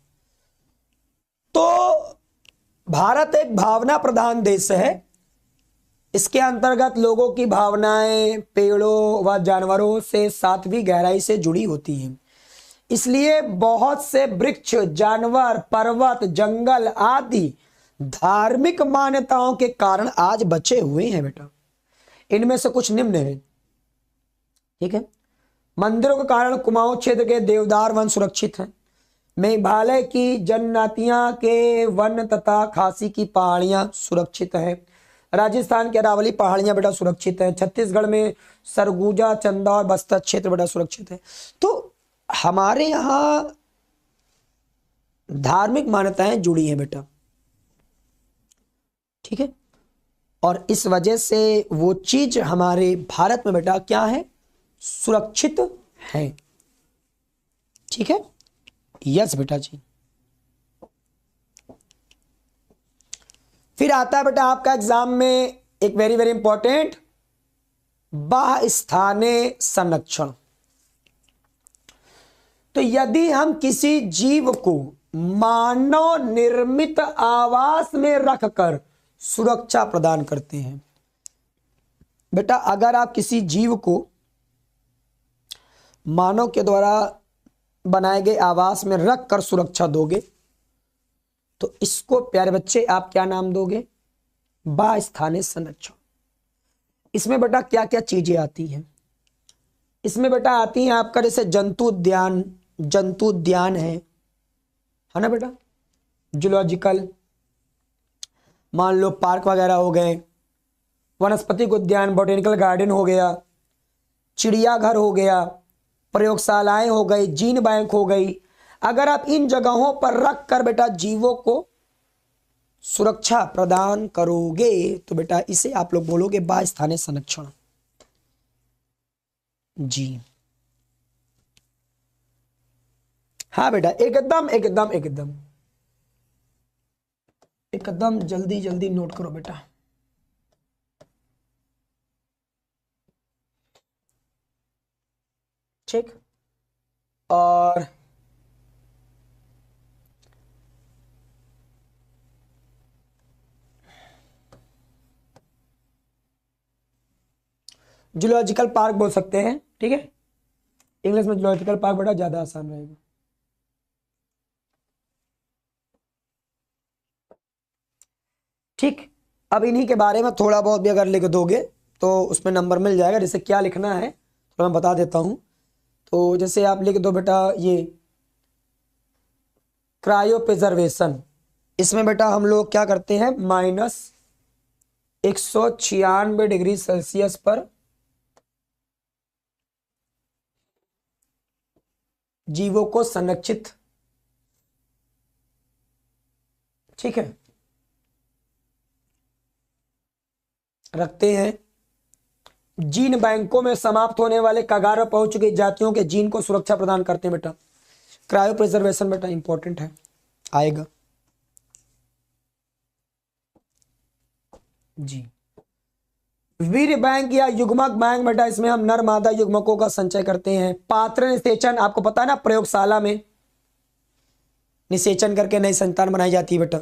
तो भारत एक भावना प्रधान देश है। इसके अंतर्गत लोगों की भावनाएं पेड़ों व जानवरों से साथ भी गहराई से जुड़ी होती हैं। इसलिए बहुत से वृक्ष, जानवर, पर्वत, जंगल आदि धार्मिक मान्यताओं के कारण आज बचे हुए हैं बेटा। इनमें से कुछ निम्न है, ठीक है। मंदिरों के कारण कुमाऊं क्षेत्र के देवदार वन सुरक्षित हैं। मेघालय की जनजातियां के वन तथा खासी की पहाड़ियां सुरक्षित हैं। राजस्थान के अरावली पहाड़ियां बेटा सुरक्षित है। छत्तीसगढ़ में सरगुजा, चंदा और बस्तर क्षेत्र बेटा सुरक्षित है। तो हमारे यहां धार्मिक मान्यताएं जुड़ी हैं बेटा, ठीक है। और इस वजह से वो चीज हमारे भारत में बेटा क्या है, सुरक्षित है, ठीक है। यस बेटा जी। फिर आता है बेटा आपका एग्जाम में एक वेरी वेरी इंपॉर्टेंट, बाह्य स्थानीय संरक्षण। तो यदि हम किसी जीव को मानव निर्मित आवास में रखकर सुरक्षा प्रदान करते हैं, बेटा अगर आप किसी जीव को मानव के द्वारा बनाए गए आवास में रखकर सुरक्षा दोगे तो इसको प्यारे बच्चे आप क्या नाम दोगे, बाह्य स्थानीय संरक्षण। इसमें बेटा क्या क्या चीजें आती हैं, इसमें बेटा आती हैं आपका जैसे जंतु उद्यान है ना बेटा, जूलॉजिकल, मान लो पार्क वगैरह हो गए, वनस्पतिक उद्यान, बॉटेनिकल गार्डन हो गया, चिड़ियाघर हो गया, प्रयोगशालाएं हो गई, जीन बैंक हो गई। अगर आप इन जगहों पर रख कर बेटा जीवों को सुरक्षा प्रदान करोगे तो बेटा इसे आप लोग बोलोगे बाह्य स्थानीय संरक्षण जी। हाँ बेटा एकदम एकदम एकदम एकदम जल्दी जल्दी नोट करो बेटा। ठीक। और जूलॉजिकल पार्क बोल सकते हैं, ठीक है। इंग्लिश में जूलॉजिकल पार्क बेटा ज्यादा आसान रहेगा। ठीक। अब इन्हीं के बारे में थोड़ा बहुत भी अगर लिख दोगे तो उसमें नंबर मिल जाएगा। जैसे क्या लिखना है तो मैं बता देता हूं। तो जैसे आप लिख दो बेटा ये क्रायो प्रिजर्वेशन, इसमें बेटा हम लोग क्या करते हैं, -196 डिग्री सेल्सियस पर जीवों को संरक्षित, ठीक है, रखते हैं। जीन बैंकों में समाप्त होने वाले कगार पर पहुंच चुकी जातियों के जीन को सुरक्षा प्रदान करते हैं बेटा। क्रायो प्रिजर्वेशन बेटा इंपॉर्टेंट है, आएगा जी। वीर बैंक या युग्मक बैंक बेटा, इसमें हम नर मादा युग्मकों का संचय करते हैं। पात्र निषेचन, आपको पता है ना प्रयोगशाला में निषेचन करके नई संतान बनाई जाती है बेटा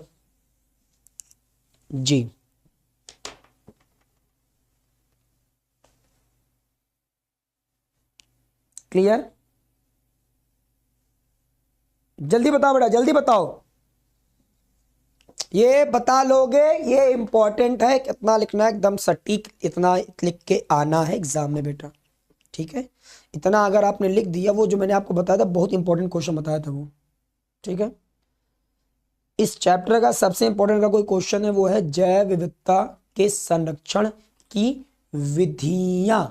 जी। क्लियर? जल्दी बताओ बेटा, जल्दी बताओ। ये बता लोगे, ये इंपॉर्टेंट है। कितना लिखना है, एकदम सटीक इतना लिख के आना है एग्जाम में बेटा, ठीक है। इतना अगर आपने लिख दिया, वो जो मैंने आपको बताया था बहुत इंपॉर्टेंट क्वेश्चन बताया था वो, ठीक है। इस चैप्टर का सबसे इंपॉर्टेंट का कोई क्वेश्चन है वो है जैव विविधता के संरक्षण की विधियां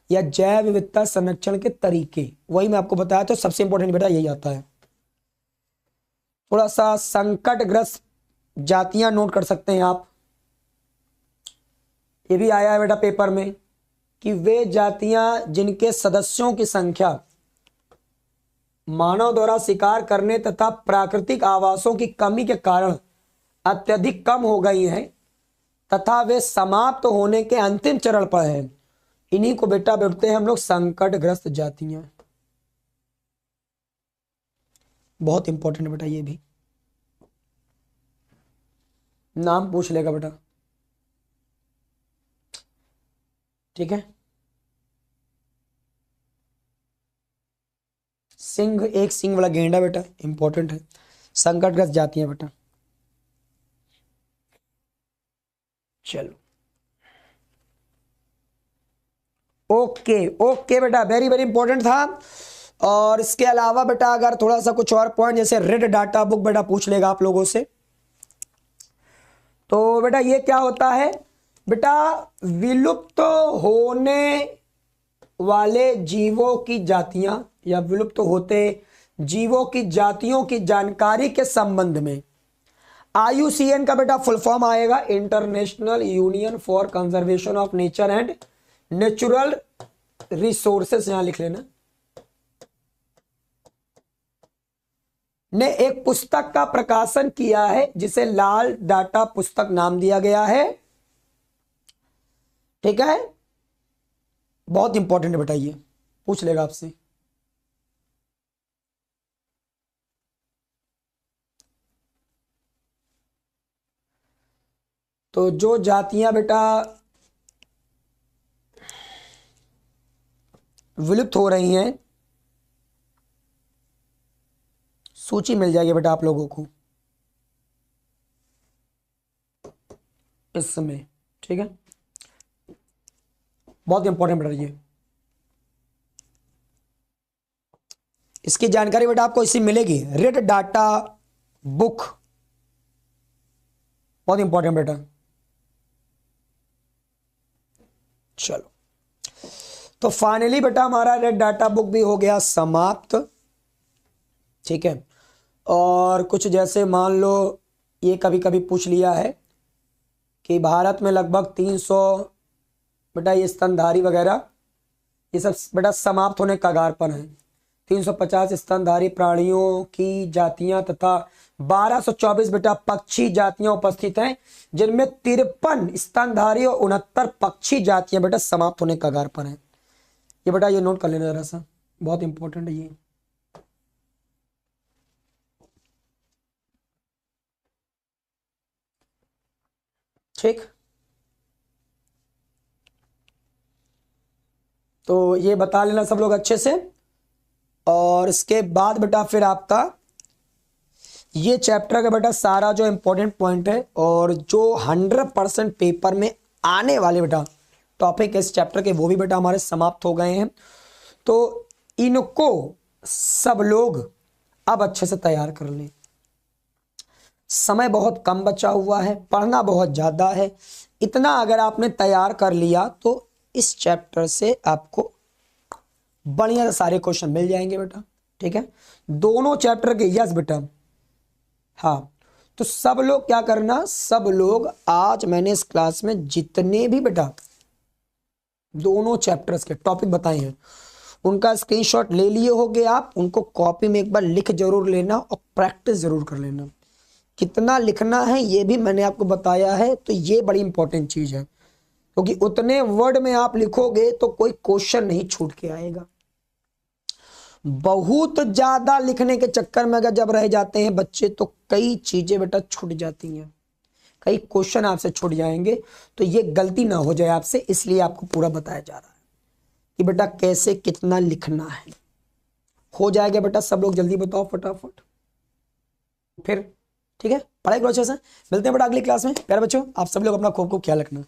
या जैव विविधता संरक्षण के तरीके। वही मैं आपको बताया था, सबसे इंपॉर्टेंट बेटा यही आता है। थोड़ा सा संकटग्रस्त जातियां नोट कर सकते हैं आप। ये भी आया है बेटा पेपर में कि वे जातियां जिनके सदस्यों की संख्या मानव द्वारा शिकार करने तथा प्राकृतिक आवासों की कमी के कारण अत्यधिक कम हो गई हैं तथा वे समाप्त होने के अंतिम चरण पर हैं, इन्हीं को बेटा बोलते हैं हम लोग संकटग्रस्त जातियां। बहुत इंपॉर्टेंट बेटा, ये भी नाम पूछ लेगा बेटा, ठीक है। सिंह, एक सिंह वाला गेंडा बेटा, इंपॉर्टेंट है, संकटग्रस्त जातियां बेटा। चलो ओके ओके बेटा, वेरी वेरी इंपॉर्टेंट था। और इसके अलावा बेटा अगर थोड़ा सा कुछ और पॉइंट जैसे रेड डाटा बुक बेटा पूछ लेगा आप लोगों से, तो बेटा ये क्या होता है बेटा, विलुप्त होने वाले जीवों की जातियां या विलुप्त होते जीवों की जातियों की जानकारी के संबंध में IUCN का बेटा फुल फॉर्म आएगा international union for conservation of nature and natural resources, यहां लिख लेना, ने एक पुस्तक का प्रकाशन किया है जिसे लाल डाटा पुस्तक नाम दिया गया है, ठीक है। बहुत इंपॉर्टेंट है बेटा, ये पूछ लेगा आपसे। तो जो जातियां बेटा विलुप्त हो रही हैं, सूची मिल जाएगी बेटा आप लोगों को इस समय, ठीक है। बहुत इंपॉर्टेंट बेटा ये, इसकी जानकारी बेटा आपको इसी मिलेगी, रेड डाटा बुक, बहुत इंपॉर्टेंट बेटा। चलो तो फाइनली बेटा हमारा रेड डाटा बुक भी हो गया समाप्त, ठीक है। और कुछ जैसे मान लो ये कभी कभी पूछ लिया है कि भारत में लगभग 300 बेटा ये स्तनधारी वगैरह ये सब बेटा समाप्त होने कगार पर हैं। 350 स्तनधारी प्राणियों की जातियां तथा 1224 बेटा पक्षी जातियां उपस्थित हैं, जिनमें 53 स्तनधारी और 69 पक्षी जातियां बेटा समाप्त होने कगार पर हैं। ये बेटा ये नोट कर लेना जरा सा, बहुत इंपॉर्टेंट है ये। ठीक, तो ये बता लेना सब लोग अच्छे से। और इसके बाद बेटा फिर आपका ये चैप्टर का बेटा सारा जो इंपॉर्टेंट पॉइंट है और जो 100% पेपर में आने वाले बेटा टॉपिक इस चैप्टर के वो भी बेटा हमारे समाप्त हो गए हैं। तो इनको सब लोग अब अच्छे से तैयार कर लें, समय बहुत कम बचा हुआ है, पढ़ना बहुत ज़्यादा है। इतना अगर आपने तैयार कर लिया तो इस चैप्टर से आपको बढ़िया से सारे क्वेश्चन मिल जाएंगे बेटा, ठीक है। दोनों चैप्टर के, यस बेटा, हाँ। तो सब लोग क्या करना, सब लोग आज मैंने इस क्लास में जितने भी बेटा दोनों चैप्टर्स के टॉपिक बताए हैं उनका स्क्रीनशॉट ले लिए होगे आप, उनको कॉपी में एक बार लिख जरूर लेना और प्रैक्टिस जरूर कर लेना। कितना लिखना है ये भी मैंने आपको बताया है, तो ये बड़ी इंपॉर्टेंट चीज है, क्योंकि उतने वर्ड में आप लिखोगे तो कोई क्वेश्चन नहीं छूट के आएगा। बहुत ज्यादा लिखने के चक्कर में अगर जब रह जाते हैं बच्चे तो कई चीजें बेटा छूट जाती हैं, कई क्वेश्चन आपसे छूट जाएंगे। तो ये गलती ना हो जाए आपसे, इसलिए आपको पूरा बताया जा रहा है कि बेटा कैसे कितना लिखना है। हो जाएगा बेटा, सब लोग जल्दी बताओ फटाफट फिर, ठीक है। पढ़ाई करो अच्छे से, मिलते हैं बेटा अगली क्लास में। प्यारे बच्चों आप सब लोग अपना खूब खूब ख्याल रखना।